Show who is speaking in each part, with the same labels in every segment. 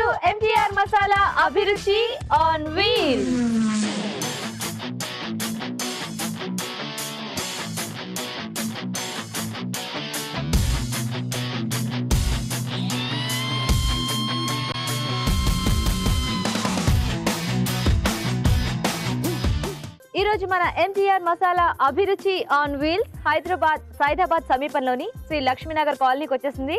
Speaker 1: MTR Masala Abhiruchi on Wheels. ఈ రోజు మన MTR మసాలా అభిరుచి ఆన్ వీల్స్ హైదరాబాద్ సైదాబాద్ సమీపంలోని శ్రీ లక్ష్మీనగర్ కాలనీకి వచ్చేసింది.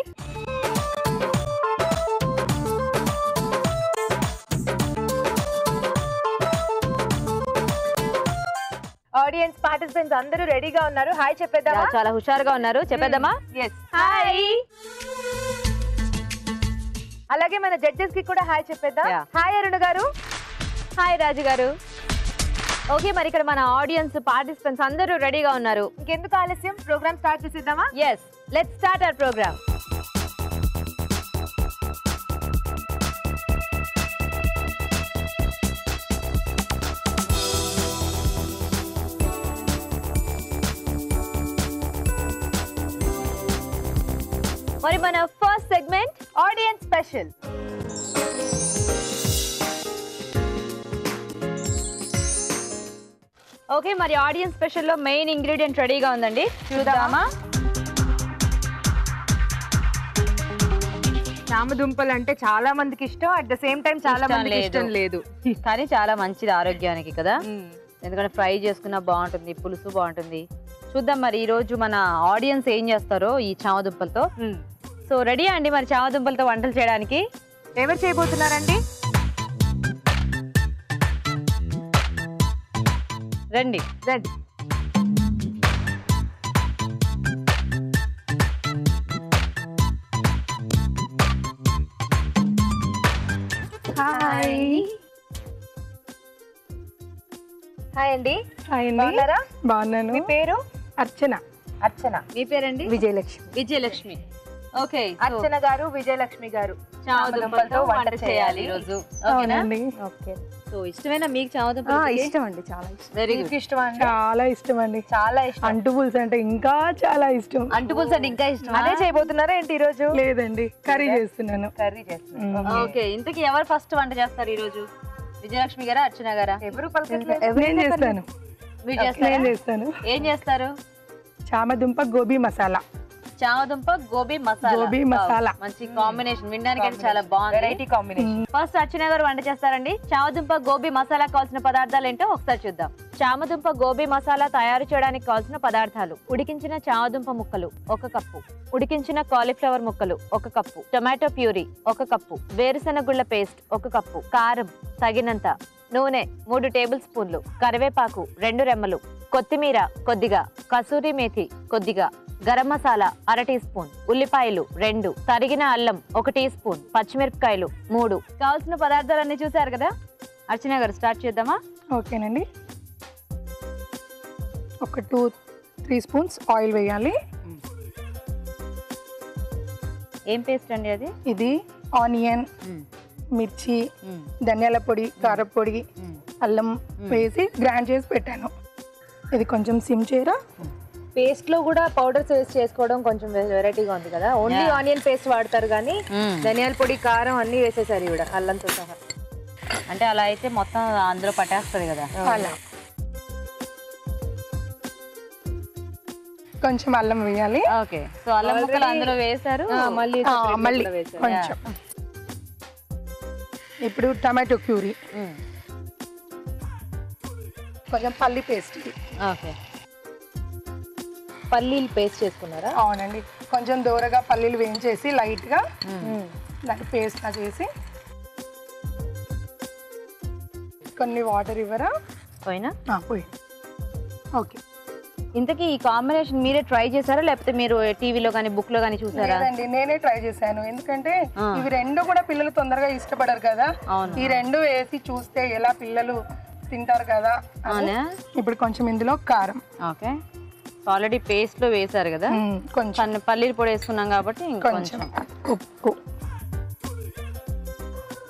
Speaker 2: ఆడియన్స్ పార్టిసిపెంట్స్ అందరూ రెడీగా ఉన్నారు. హాయ్ చెప్పేద్దామా?
Speaker 1: చాలా హుషారుగా ఉన్నారు. చెప్పేద్దామా? హాయ్.
Speaker 2: అలాగే మన జడ్జెస్ కి కూడా హాయ్ చెప్పేద్దాం. హాయ్ అరుణ గారు.
Speaker 1: హాయ్ రాజు గారు. ఓకే, మరి ఇక్కడ మన ఆడియన్స్ పార్టిసిపెంట్స్ అందరూ రెడీగా ఉన్నారు.
Speaker 2: ఇంకెందుకు ఆలస్యం, ప్రోగ్రామ్ స్టార్ట్ చేసేద్దామా?
Speaker 1: yes, let's start our program. మరి మన first segment
Speaker 2: audience special.
Speaker 1: Okay, మరి ఆడియన్స్ స్పెషల్ లో మెయిన్ ఇంగ్రీడియంట్ రెడీగా ఉందండి. చూద్దామా?
Speaker 2: చామదుంపలు అంటే చాలా మందికి ఇష్టం, అట్ ద సేమ్ టైం చాలా మందికి ఇష్టం లేదు,
Speaker 1: కానీ చాలా మంచిది ఆరోగ్యానికి కదా. ఎందుకంటే ఫ్రై చేసుకున్నా బాగుంటుంది, పులుసు బాగుంటుంది. చూద్దాం మరి ఈ రోజు మన ఆడియన్స్ ఏం చేస్తారో ఈ చామదుంపలతో. సో రెడీ అండి మరి చామదుంపలతో వంటలు చేయడానికి?
Speaker 2: ఎవరు చేయబోతున్నారండి?
Speaker 1: రండి
Speaker 2: రండి. హాయ్. హాయ్ అండి.
Speaker 3: హాయ్ అండి.
Speaker 2: బాగున్నారా?
Speaker 3: బాగున్నాను.
Speaker 2: మీ పేరు?
Speaker 3: అర్చన.
Speaker 2: అర్చన.
Speaker 1: మీ పేరండి?
Speaker 3: విజయలక్ష్మి.
Speaker 1: విజయలక్ష్మి. ఓకే,
Speaker 2: అర్చన గారు, విజయలక్ష్మి గారు
Speaker 1: చామదుంపలతో వంట చేయాలి ఈ రోజు.
Speaker 3: అవునండి.
Speaker 2: ఓకే.
Speaker 1: సో ఇష్టమేనా మీకు చామదుంపలు?
Speaker 3: ఇష్టం అండి, చాలా ఇష్టం.
Speaker 1: Very good.
Speaker 2: ఇష్టం అండి?
Speaker 3: చాలా ఇష్టం అండి.
Speaker 2: చాలా ఇష్టం.
Speaker 3: అంటు పులుసు అంటే ఇంకా చాలా ఇష్టం.
Speaker 1: అంటు పులుసు అంటే ఇంకా ఇష్టం.
Speaker 2: అదే చేయబోతున్నారా ఏంటి ఈ రోజు?
Speaker 3: లేదండి, కర్రీ చేస్తున్నాను.
Speaker 2: కర్రీ చేస్తున్నాను.
Speaker 1: ఓకే, ఇంతకీ ఎవరు ఫస్ట్ వంట చేస్తారు ఈ రోజు? విజయలక్ష్మి గారా, అర్చన గారా?
Speaker 2: ఎవరు పలకట్లేదు.
Speaker 3: నేను చేస్తాను.
Speaker 1: మీరు చేస్తారా?
Speaker 3: నేను చేస్తాను.
Speaker 1: ఏం చేస్తారు?
Speaker 3: చామదుంప గోబీ మసాలా.
Speaker 1: చామదుంప గోబీ మసాలా.
Speaker 3: గోబీ మసాలా
Speaker 1: మంచి కాంబినేషన్, వినడానికి చాలా బాగుంది.
Speaker 2: Variety combination.
Speaker 1: ఫస్ట్ అర్చన గారు వంట చేస్తారండి. చామదుంప గోబీ మసాలా కావాల్సిన పదార్థాలు ఏంటో ఒకసారి చూద్దాం. చామదుంప గోబీ మసాలా తయారు చేయడానికి కావాల్సిన పదార్థాలు: ఉడికించిన చామదుంప ముక్కలు 1 కప్పు, ఉడికించిన కాలీఫ్లవర్ ముక్కలు 1 కప్పు, టొమాటో ప్యూరీ 1 కప్పు, వేరుశెనగ గుళ్ళ పేస్ట్ 1 కప్పు, కారం తగినంత, నూనె 3 టేబుల్ స్పూన్లు, కరివేపాకు 2 రెమ్మలు, కొత్తిమీర కొద్దిగా, కసూరి మేథి కొద్దిగా, గరం మసాలా 1/2 టీ స్పూన్, ఉల్లిపాయలు 2, తరిగిన అల్లం 1 టీ స్పూన్, పచ్చిమిరపకాయలు 3. కావాల్సిన పదార్థాలన్నీ చూసారు కదా. అర్చన గారు స్టార్ట్ చేద్దామా?
Speaker 3: ఓకేనండి. ఒక 2-3 స్పూన్స్ ఆయిల్ వేయాలి.
Speaker 1: ఏం పేస్ట్ అండి అది?
Speaker 3: ఇది ఆనియన్, మిర్చి, ధనియాల పొడి, కారపొడి, అల్లం వేసి గ్రైండ్ చేసి పెట్టాను. ఇది కొంచెం సిమ్ చేయరా.
Speaker 2: పేస్ట్ లో కూడా పౌడర్స్ వేసి చేసుకోవడం కొంచెం వెరైటీగా ఉంది కదా. ఓన్లీ ఆనియన్ పేస్ట్ వాడతారు కానీ ధనియాల పొడి, కారం అన్ని వేసేసారు ఇవిడ అల్లంతో సహా.
Speaker 1: అంటే అలా అయితే మొత్తం అందులో పట్టేస్తుంది కదా.
Speaker 3: అలా కొంచెం అల్లం వేయాలి.
Speaker 1: ఓకే, సో అల్లం ముక్కలు అందులో వేసారు.
Speaker 2: మళ్ళీ
Speaker 3: కొంచెం. ఇప్పుడు టమాటో ప్యూరీ, కొంచెం పల్లి పేస్ట్.
Speaker 1: ఓకే,
Speaker 2: పల్లీలు పేస్ట్ చేసుకున్నారా?
Speaker 3: అవునండి. కొంచెం దూరగా పల్లీలు వేయించేసి లైట్గా దాన్ని పేస్ట్గా చేసి కొన్ని వాటర్ ఇవ్వరా.
Speaker 1: పోయినా
Speaker 3: పోయి. ఓకే.
Speaker 1: ఇంతకీ ఈ కాంబినేషన్ మీరే ట్రై చేశారా లేకపోతే మీరు టీవీలో కానీ బుక్ లో కానీ చూసారా?
Speaker 3: లేదండి, నేనే ట్రై చేశాను. ఎందుకంటే ఇవి రెండు కూడా పిల్లలు తొందరగా ఇష్టపడరు కదా. ఈ రెండు వేసి చూస్తే ఎలా పిల్లలు తింటారు కదా. ఇప్పుడు కొంచెం ఇందులో కారం.
Speaker 1: ఓకే, ఆల్రెడీ పేస్ట్ లో వేసారు కదా, కొంచెం పల్లీల పొడి వేసుకున్నాం కాబట్టి
Speaker 3: కొంచెం ఉప్పు,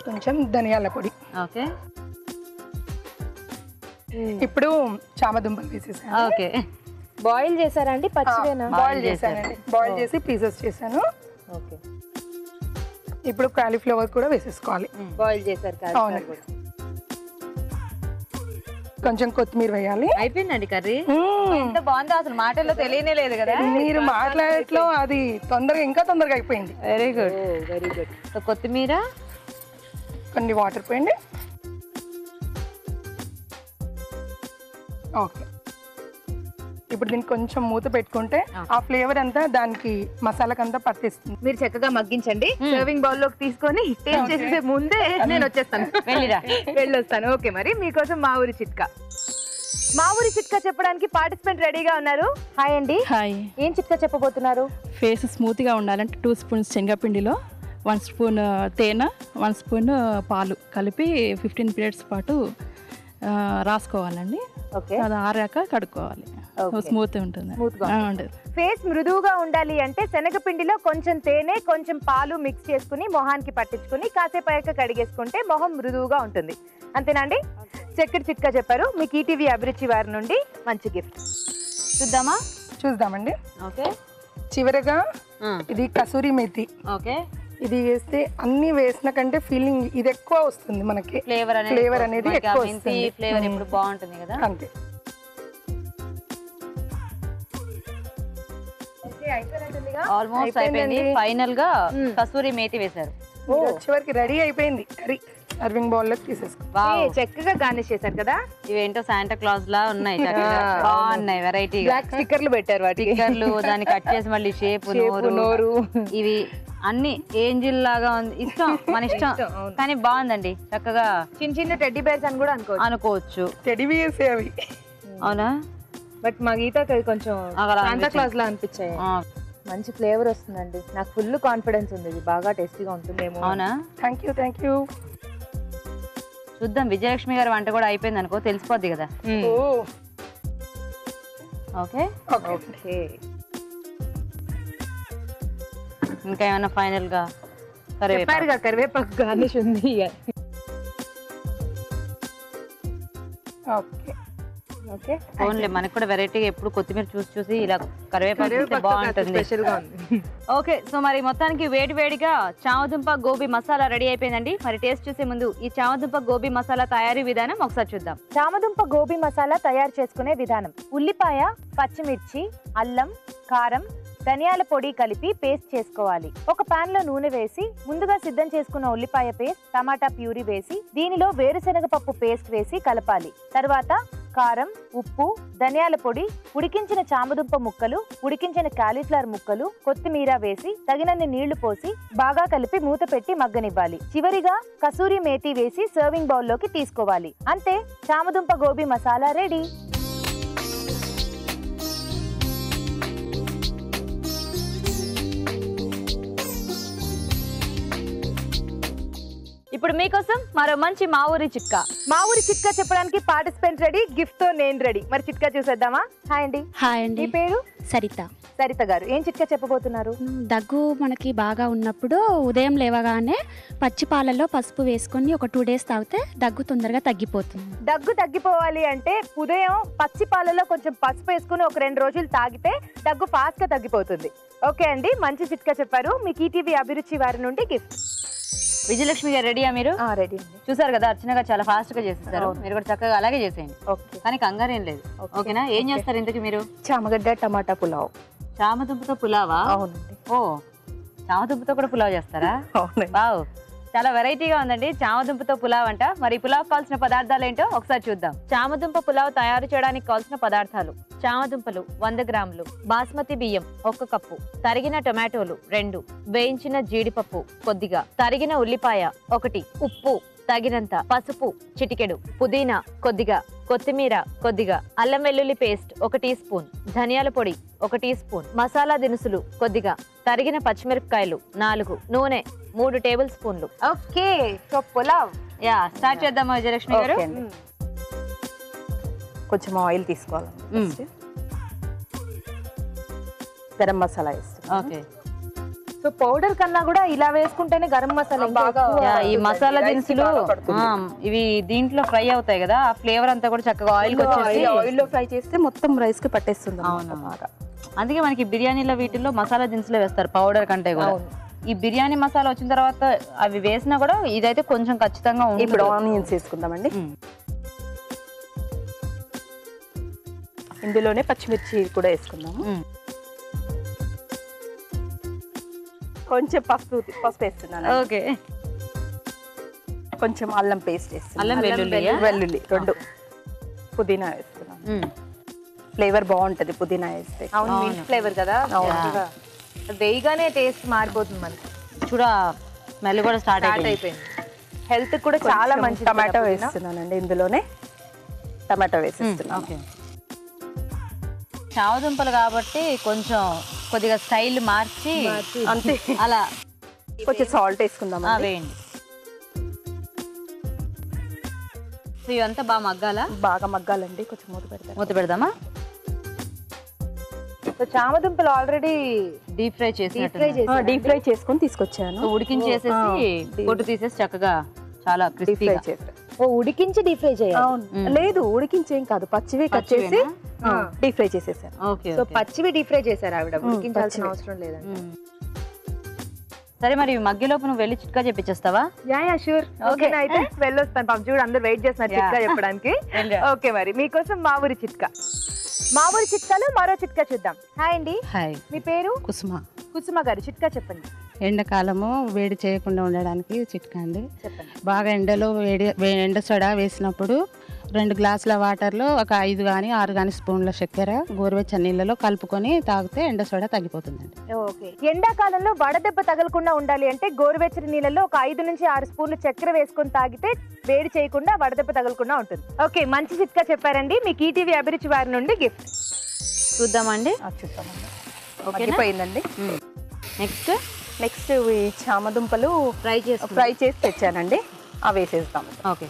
Speaker 3: కొంచెం ధనియాల పొడి.
Speaker 1: ఓకే,
Speaker 3: ఇప్పుడు చామదుంపలు వేసేసాను.
Speaker 1: ఓకే,
Speaker 2: బాయిల్ చేశారా అండి? పచ్చివేనా?
Speaker 3: బాయిల్ చేశానండి. బాయిల్ చేసి పీసెస్ చేశాను.
Speaker 2: ఓకే.
Speaker 3: ఇప్పుడు కాలీఫ్లవర్ కూడా వేసేసుకోవాలి.
Speaker 2: బాయిల్ చేశారు
Speaker 3: అవును. కొంచెం కొత్తిమీర వేయాలి.
Speaker 1: అయిపోయిందండి కర్రీ. ఎంత బాగుందో అసలు మాటల్లో తెలియనే లేదు కదా.
Speaker 3: మీరు మాట్లాడట్లో అది ఇంకా తొందరగా అయిపోయింది.
Speaker 1: Very good.
Speaker 2: Very good.
Speaker 1: So కొత్తిమీర,
Speaker 3: కొన్ని వాటర్ పోయండి. ఓకే, ఇప్పుడు దీనికి కొంచెం మూత పెట్టుకుంటే ఆ ఫ్లేవర్ అంతా దానికి మసాలాకంతా పట్టిస్తుంది.
Speaker 2: మీరు చక్కగా మగ్గించండి. సర్వింగ్ బౌల్ లోకి తీసుకొని టేస్ట్ చేసే ముందే నేను వచ్చేస్తాను. వెళ్ళొస్తాను. ఓకే, మరి మీకోసం మా ఊరి చిట్కా. మా ఊరి చిట్కా చెప్పడానికి పార్టిసిపెంట్ రెడీగా ఉన్నారు. హాయ్ అండి.
Speaker 4: హాయ్.
Speaker 2: ఏం చిట్కా చెప్పబోతున్నారు?
Speaker 4: ఫేస్ స్మూత్గా ఉండాలంటే 2 స్పూన్స్ శనగపిండిలో 1 స్పూన్ తేనె, 1 స్పూన్ పాలు కలిపి 15 మినిట్స్ పాటు రాసుకోవాలండి.
Speaker 2: ఓకే,
Speaker 4: అది ఆరాక కడుక్కోవాలి. స్మూత్ ఉంటుంది.
Speaker 2: ఫేస్ మృదువుగా ఉండాలి అంటే శనగపిండిలో కొంచెం తేనె, కొంచెం పాలు మిక్స్ చేసుకుని మొహానికి పట్టించుకుని కాసేపు అయ్యాక కడిగేసుకుంటే మొహం మృదువుగా ఉంటుంది. అంతేనా అండి? చక్కటి చిట్కా చెప్పారు. మీకు ఈటీవీ అభిరుచి వారి నుండి మంచి గిఫ్ట్.
Speaker 3: చూద్దామండి.
Speaker 1: ఓకే,
Speaker 3: చివరగా ఇది కసూరి మేతి.
Speaker 1: ఓకే,
Speaker 3: ఇది వేస్తే అన్ని వేసిన కంటే ఫీలింగ్ ఇది ఎక్కువ వస్తుంది మనకి.
Speaker 1: ఫ్లేవర్
Speaker 3: అనేది ఎక్కువ వస్తుంది.
Speaker 1: ఫ్లేవర్ ఇప్పుడు బాగుంటుంది కదా.
Speaker 3: అంతే.
Speaker 1: ఆల్మోస్ట్ అయిపోయింది. ఫైనల్ గా కసూరి మేతి వేశారు.
Speaker 3: చివరికి రెడీ అయిపోయింది కర్రీ. సర్వింగ్ బౌల్ లోకి తీసేసుకో.
Speaker 2: చక్కగా గార్నిష్ చేశారు కదా.
Speaker 1: ఇవేంటో శాంటా క్లాస్ లా ఉన్నాయి. బాగున్నాయి, వెరైటీ
Speaker 2: స్టిక్కర్లు పెట్టారు. వాటి
Speaker 1: స్టిక్కర్లు దాన్ని కట్ చేసి మళ్ళీ షేప్, నోరు, ఇవి అన్ని ఏంజిల్ లాగా ఉంది. ఇష్టం, మన ఇష్టం. కానీ బాగుందండి. చక్కగా
Speaker 2: చిన్న చిన్న టెడ్డీ బేర్స్ అని కూడా
Speaker 1: అనుకోవచ్చు.
Speaker 3: టెడ్డీ బేర్స్ అవి.
Speaker 1: అవునా?
Speaker 2: బట్ మా గీత కొంచెం శాంటా క్లాస్ లా అనిపించాయి. మంచి ఫ్లేవర్ వస్తుందండి. నాకు ఫుల్ కాన్ఫిడెన్స్ ఉంది. ఇది బాగా టేస్టీగా ఉంటుందేమో.
Speaker 1: అవునా?
Speaker 3: Thank you.
Speaker 1: చూద్దాం. విజయలక్ష్మి గారి వంట కూడా అయిపోయింది అనుకో, తెలిసిపోద్ది కదా. ఓకే, ఇంకా ఏమైనా ఫైనల్ గా
Speaker 2: కరివేపాకు గార్నిష్ ఉంది.
Speaker 3: ఓకే,
Speaker 1: ఓన్లీ మనకు కూడా వెరైటీగా ఎప్పుడు కొత్తిమీర చూసి ఇలా కరివేపాకు బాగుంటుంది. ఓకే, సో మరి మొత్తానికి వేడిగా చామదుంప గోబీ మసాలా రెడీ అయిపోయిందండి. మరి టేస్ట్ చూసే ముందు ఈ చామదుంప గోబీ మసాలా తయారీ విధానం ఒకసారి చూద్దాం. చామదుంప గోబీ మసాలా తయారు చేసుకునే విధానం: ఉల్లిపాయ, పచ్చిమిర్చి, అల్లం, కారం, ధనియాల పొడి కలిపి పేస్ట్ చేసుకోవాలి. ఒక పాన్ లో నూనె వేసి ముందుగా సిద్ధం చేసుకున్న ఉల్లిపాయ పేస్ట్, టమాటా ప్యూరీ వేసి దీనిలో వేరుశనగ పప్పు పేస్ట్ వేసి కలపాలి. తర్వాత కారం, ఉప్పు, ధనియాల పొడి, ఉడికించిన చామదుంప ముక్కలు, ఉడికించిన కాలీఫ్లవర్ ముక్కలు, కొత్తిమీర వేసి తగినన్ని నీళ్లు పోసి బాగా కలిపి మూత పెట్టి మగ్గనివ్వాలి. చివరిగా కసూరి మేతి వేసి సర్వింగ్ బౌల్ లోకి తీసుకోవాలి. అంతే, చామదుంప గోబీ మసాలా రెడీ. ఇప్పుడు మీకోసం మరో మంచి మా ఊరి చిట్కా. మా ఊరి చిట్కా చెప్పడానికి పార్టిసిపెంట్ రెడీ, గిఫ్ట్ తో నేను రెడీ. మరి చిట్కా చూసేద్దామా? హాయ్ అండి.
Speaker 5: హాయ్ అండి.
Speaker 2: మీ పేరు?
Speaker 5: సరిత.
Speaker 2: సరిత గారు, ఏం చిట్కా చెప్పబోతున్నారు?
Speaker 5: దగ్గు మనకి బాగా ఉన్నప్పుడు ఉదయం లేవగానే పచ్చి పాలలో పసుపు వేసుకొని ఒక 2 days తాగితే దగ్గు తొందరగా తగ్గిపోతుంది.
Speaker 2: దగ్గు తగ్గిపోవాలి అంటే ఉదయం పచ్చి పాలలో కొంచెం పసుపు వేసుకుని ఒక 2 రోజులు తాగితే దగ్గు ఫాస్ట్ గా తగ్గిపోతుంది. ఓకే అండి, మంచి చిట్కా చెప్పారు. మీకు ఈటీవీ అభిరుచి వారి నుండి గిఫ్ట్.
Speaker 1: విజయలక్ష్మి గారు రెడీయా? మీరు
Speaker 2: రెడీ అండి.
Speaker 1: చూసారు కదా, అర్చన గారు చాలా ఫాస్ట్ గా చేసేసారు. మీరు కూడా చక్కగా అలాగే చేసేయండి.
Speaker 2: ఓకే,
Speaker 1: కానీ కంగారు ఏం లేదు. ఓకేనా? ఏం చేస్తారు ఇంతకీ మీరు?
Speaker 2: చామగడ్డ టమాటా పులావ్.
Speaker 1: చామదుంపతో పులావా?
Speaker 2: అవునండి.
Speaker 1: ఓ, చామదుంపతో కూడా పులావ్ చేస్తారా?
Speaker 2: అవునండి.
Speaker 1: వావ్, చాలా వెరైటీగా ఉందండి. చామదుంపతో పులావ్ అంట. మరి పులావ్ కావాల్సిన పదార్థాలు ఏంటో ఒకసారి చూద్దాం. చామదుంప పులావ్ తయారు చేయడానికి కావాల్సిన పదార్థాలు: చామదుంపలు 100 గ్రాములు, బాస్మతి బియ్యం 1 కప్పు, తరిగిన టొమాటోలు 2, వేయించిన జీడిపప్పు కొద్దిగా, తరిగిన ఉల్లిపాయ 1, ఉప్పు తగినంత, పసుపు చిటికెడు, పుదీనా కొద్దిగా, కొత్తిమీర కొద్దిగా, అల్లం వెల్లుల్లి పేస్ట్ 1 టీ స్పూన్, ధనియాల పొడి 1 టీ స్పూన్, మసాలా దినుసులు కొద్దిగా, తరిగిన పచ్చిమిరపకాయలు 4, నూనె 3 టేబుల్ స్పూన్లు.
Speaker 2: ఓకే, సో పులావ్
Speaker 1: స్టార్ట్ చేద్దామా విజయలక్ష్మి గారు?
Speaker 2: కొంచెం ఆయిల్ తీసుకోవాలి. గరం మసాలా వేస్తాం.
Speaker 1: ఓకే,
Speaker 2: సో పౌడర్ కన్నా కూడా ఇలా వేసుకుంటేనే గరం మసాలా బాగా.
Speaker 1: ఈ మసాలా దినుసులు ఇవి దీంట్లో ఫ్రై అవుతాయి కదా, ఆ ఫ్లేవర్ అంతా కూడా చక్కగా ఆయిల్
Speaker 2: ఆయిల్ లో ఫ్రై చేస్తే మొత్తం రైస్ కి పట్టేస్తుంది.
Speaker 1: అవును, అందుకే మనకి బిర్యానీలో వీటిల్లో మసాలా దినుసులు వేస్తారు పౌడర్ కంటే కూడా. ఈ బిర్యానీ మసాలా వచ్చిన తర్వాత అవి వేసినా కూడా ఇదైతే కొంచెం ఖచ్చితంగా ఉంటుంది.
Speaker 2: ఇప్పుడు ఆనియన్స్ వేసుకుందామండి. ఇందులోనే పచ్చిమిర్చి కూడా వేసుకుందాము. కొంచెం పసుపు వేస్తున్నాను.
Speaker 1: ఓకే.
Speaker 2: కొంచెం అల్లం పేస్ట్ వేస్తున్నాను.
Speaker 1: అల్లం
Speaker 2: వెల్లుల్లి 2. పుదీనా వేస్తున్నాను. ఫ్లేవర్ బాగుంటది పుదీనా వేస్తే. అవును, మింట్ ఫ్లేవర్ కదా. వేయగానే టేస్ట్ మారిపోతుంది మనకి.
Speaker 1: చూడ స్మెల్ కూడా స్టార్ట్ అయిపోయింది.
Speaker 2: హెల్త్ కూడా చాలా మంచి. టమాటో వేస్తున్నానండి. ఇందులోనే టమాటో వేసేస్తున్నాను.
Speaker 1: ఓకే. చామదుంపలు కాబట్టి కొంచెం కొద్దిగా స్టైల్ మార్చి
Speaker 2: అంతే.
Speaker 1: అలా
Speaker 2: కొంచెం సాల్ట్ వేసుకుందాం.
Speaker 1: వేయండి. ఇవంతా బాగా మగ్గాలా?
Speaker 2: బాగా మగ్గాలండి. కొంచెం మూత
Speaker 1: పెడదామా?
Speaker 2: చామదుంపలు ఆల్రెడీ
Speaker 1: డీప్ ఫ్రై
Speaker 2: చేసుకొని తీసుకొచ్చాను.
Speaker 1: ఉడికించేసేసి పొట్టు తీసేసి చక్కగా చాలా క్రిస్పీగా
Speaker 2: ఉడికించి డీప్ ఫ్రై చేయాలి. లేదు, ఉడికించేం కాదు, పచ్చివి కట్ చేసి డీప్ ఫ్రై చేసేసారు.
Speaker 1: సో
Speaker 2: పచ్చివి డీప్ ఫ్రై చేశారు ఆవిడ, ఉడికించాల్సిన అవసరం లేదండి.
Speaker 1: సరే, మరి మధ్యలోపు నువ్వు వెళ్ళి చిట్కా చెప్పించేస్తావా?
Speaker 2: Yeah sure. ఓకే, అయితే వెళ్ళొస్తాను. పాపం చూడు అందరూ వెయిట్ చేస్తున్నారు చిట్కా చెప్పడానికి. ఓకే, మరి మీకోసం మా ఊరి చిట్కా. మా ఊరి చిట్కాలో మరో చిట్కా చూద్దాం. హాయ్ అండి.
Speaker 6: హాయ్.
Speaker 2: మీ పేరు?
Speaker 6: కుసుమ
Speaker 2: గారు. చిట్కా చెప్పండి.
Speaker 6: ఎండాకాలము వేడి చేయకుండా ఉండడానికి చిట్కా అండి.
Speaker 2: చెప్పండి.
Speaker 6: బాగా ఎండలో ఎండ సోడా వేసినప్పుడు 2 గ్లాసుల వాటర్లో ఒక 5 కానీ 6 కానీ స్పూన్ల చక్కెర గోరువెచ్చని నీళ్ళలో కలుపుకొని తాగితే ఎండ సోడా తగ్గిపోతుందండి.
Speaker 2: ఓకే. ఎండాకాలంలో వడదెబ్బ తగలకుండా ఉండాలి అంటే గోరువెచ్చని నీళ్ళలో ఒక 5 నుంచి 6 స్పూన్లు చక్కెర వేసుకొని తాగితే వేడి చేయకుండా వడదెబ్బ తగలకుండా ఉంటుంది. ఓకే, మంచి చిట్కా చెప్పారండి. మీకు ఈటీవీ అభిరుచి వారి నుండి గిఫ్ట్.
Speaker 1: చూద్దామండి.
Speaker 2: ఓకేనండి. నెక్స్ట్ ఈ చామదుంపలు ఫ్రై చేసి తెచ్చానండి. అవి వేసేస్తాం.
Speaker 1: ఓకే.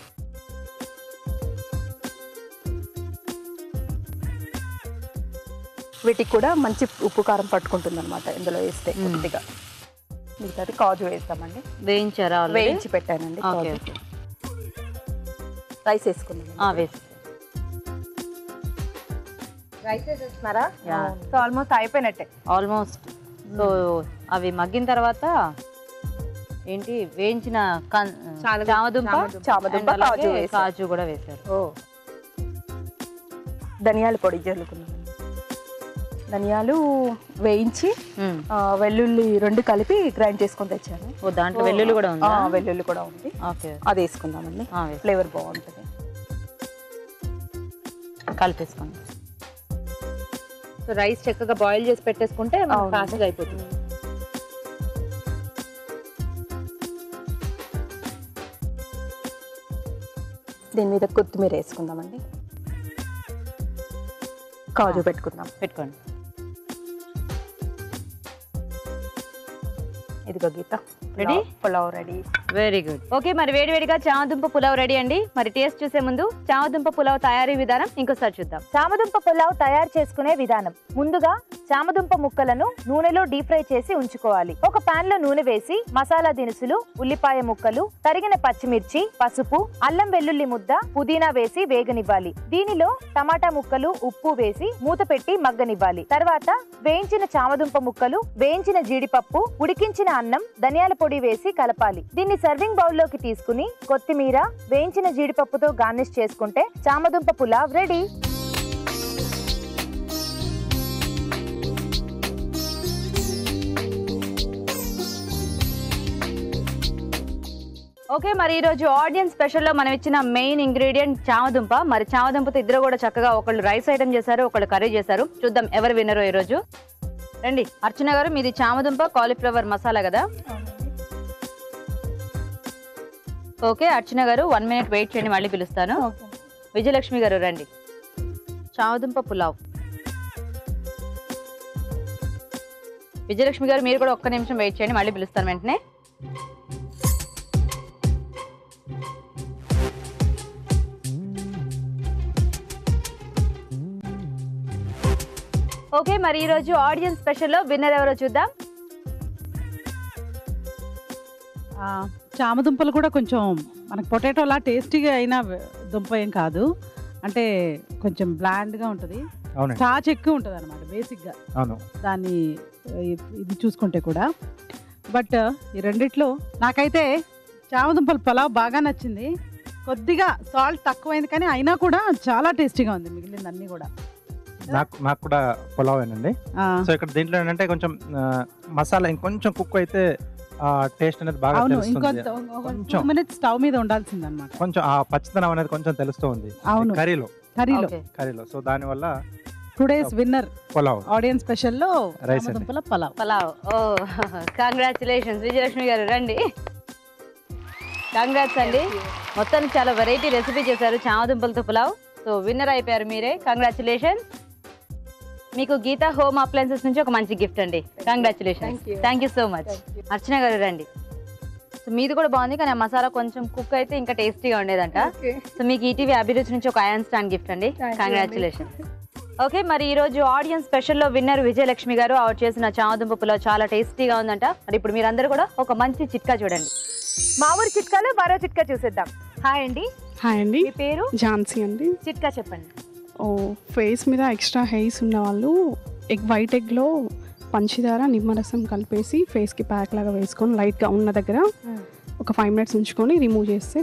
Speaker 2: వీటికి కూడా మంచి ఉప్పు కారం పట్టుకుంటుంది అనమాట ఇందులో వేస్తే. కొద్దిగా మిగతాది కాజు వేస్తామండి. వేయించి పెట్టానండి. రైస్ వేసుకున్నాం. రైస్ వేసేస్తున్నారా? సో ఆల్మోస్ట్ అయిపోయినట్టే.
Speaker 1: ఆల్మోస్ట్. సో అవి మగ్గిన తర్వాత ఏంటి వేయించిన చామదుంప కాజు కూడా వేశారు.
Speaker 2: ధనియాల పొడి జల్లుకున్నాం. ధనియాలు వేయించి వెల్లుల్లి 2 కలిపి గ్రైండ్ చేసుకొని తెచ్చాను.
Speaker 1: దాంట్లో వెల్లుల్లి కూడా ఉంది.
Speaker 2: వెల్లుల్లి కూడా ఉంది. అది వేసుకుందామండి. ఫ్లేవర్ బాగుంటుంది.
Speaker 1: కలిపేసుకోండి.
Speaker 2: సో రైస్ చక్కగా బాయిల్ చేసి పెట్టేసుకుంటే ఫాస్ట్గా అయిపోతుంది. దీని మీద కొత్తిమీర వేసుకుందామండి. కాజు పెట్టుకోండి. ఇదిగో Geetha, ready. Pulao ready.
Speaker 1: Very good. Okay, మరి వేడివేడిగా చామదుంప పులావ్ రెడీ అండి. మరి టేస్ట్ చూసే ముందు చామదుంప పులావ్ తయారీ విధానం ఇంకోసారి చూద్దాం. చామదుంప పులావ్ తయారు చేసుకునే విధానం. ముందుగా చామదుంప ముక్కలను నూనెలో డీప్ ఫ్రై చేసి ఉంచుకోవాలి. ఒక పాన్ లో నూనె వేసి మసాలా దినుసులు, ఉల్లిపాయ ముక్కలు, తరిగిన పచ్చిమిర్చి, పసుపు, అల్లం వెల్లుల్లి ముద్ద, పుదీనా వేసి వేగనివ్వాలి. దీనిలో టమాటా ముక్కలు, ఉప్పు వేసి మూత పెట్టి మగ్గనివ్వాలి. తర్వాత వేయించిన చామదుంప ముక్కలు, వేయించిన జీడిపప్పు, ఉడికించిన అన్నం, ధనియాల పొడి వేసి కలపాలి. దీన్ని సర్వింగ్ బౌల్ లోకి తీసుకుని కొత్తిమీర, వేయించిన జీడిపప్పుతో గార్నిష్ చేసుకుంటే చామదుంప పులావ్ రెడీ. ఓకే, మరి ఈ రోజు ఆడియన్స్ స్పెషల్ లో మనం ఇచ్చిన మెయిన్ ఇంగ్రీడియంట్ చామదుంప. మరి చామదుంపతో ఇద్దరు కూడా చక్కగా ఒకళ్ళు రైస్ ఐటమ్ చేశారు, ఒకళ్ళు కర్రీ చేశారు. చూద్దాం ఎవరు విన్నరో ఈ రోజు. రండి అర్చన గారు, మీది చామదుంప కాలీఫ్లవర్ మసాలా కదా? ఓకే అర్చన గారు 1 minute వెయిట్ చేయండి, మళ్ళీ పిలుస్తాను. విజయలక్ష్మి గారు రండి. చామదుంప పులావ్. విజయలక్ష్మి గారు మీరు కూడా 1 నిమిషం వెయిట్ చేయండి, మళ్ళీ పిలుస్తాను వెంటనే. ఓకే, మరి ఈ రోజు ఆడియన్స్ స్పెషల్ లో విన్నర్ ఎవరో చూద్దాం.
Speaker 7: చామదుంపలు కూడా కొంచెం మనకు పొటాటోలా టేస్టీగా అయినా దుంప ఏం కాదు, అంటే కొంచెం బ్లాండ్గా ఉంటుంది, స్టార్చ్ ఎక్కువ ఉంటుంది అనమాట బేసిక్గా. దాన్ని ఇది చూసుకుంటే కూడా బట్ ఈ రెండిట్లో నాకైతే చామదుంపల పలావ్ బాగా నచ్చింది. కొద్దిగా సాల్ట్ తక్కువైంది కానీ అయినా కూడా చాలా టేస్టీగా ఉంది మిగిలింది అన్నీ కూడా.
Speaker 8: నాకు కూడా పులావేనండి. సో ఇక్కడ దీంట్లో ఏంటంటే కొంచెం మసాలా ఇంకొంచెం కుక్ అయితే టేస్ట్ అనేది బాగా తెలుస్తుంది.
Speaker 7: కొంచెం 2 minutes స్టవ్ మీద ఉండాల్సింది అన్నమాట.
Speaker 8: కొంచెం ఆ పచ్చితనం అనేది కొంచెం తెలుస్తూ ఉంది
Speaker 7: అవును
Speaker 8: కర్రీలో. సో దానివల్ల
Speaker 7: today's winner
Speaker 8: pulao
Speaker 7: audience special లో
Speaker 8: రైస్
Speaker 7: చామదుంపల పలావ్.
Speaker 1: పలావ్. ఓ కంగ్రాచులేషన్స్ విజయలక్ష్మి గారు, రండి. కంగ్రాట్స్ అండి, మొత్తానికి చాలా వెరైటీ రెసిపీ చేశారు చామదుంపలతో పులావ్. సో విన్నర్ అయిపోయారు మీరే. కంగ్రాచులేషన్స్. మీకు గీతా హోమ్ అప్లయన్సెస్ నుంచి ఒక మంచి గిఫ్ట్ అండి. Congratulations. Thank you so much. Archana గారు రండి. సో మీది కూడా బాగుంది కానీ ఆ మసాలా కొంచెం కుక్ అయితే ఇంకా టేస్టీగా ఉండేదంట. సో మీకు ఈటీవీ అభిరుచి నుంచి ఒక ఐరన్ స్టాండ్ గిఫ్ట్ అండి. కంగ్రాచులేషన్స్. ఓకే, మరి ఈ రోజు ఆడియన్స్ స్పెషల్లో విన్నర్ విజయలక్ష్మి గారు. ఆవిడ చేసిన చామదుంప పులావ్ చాలా టేస్టీగా ఉందంట. మరి ఇప్పుడు మీరందరూ కూడా ఒక మంచి చిట్కా చూడండి.
Speaker 2: మా ఊరి చిట్కాలో మరో చిట్కా చూసేద్దాం. హాయ్ అండి.
Speaker 9: హాయ్ అండి,
Speaker 2: మీ పేరు?
Speaker 9: ఝాన్సీ అండి.
Speaker 2: చిట్కా చెప్పండి.
Speaker 9: ఫేస్ మీద ఎక్స్ట్రా హెయిర్స్ ఉన్న వాళ్ళు వైట్ ఎగ్లో పంచదార నిమ్మరసం కలిపేసి ఫేస్కి ప్యాక్ లాగా వేసుకొని లైట్గా ఉన్న దగ్గర ఒక 5 minutes ఉంచుకొని రిమూవ్ చేస్తే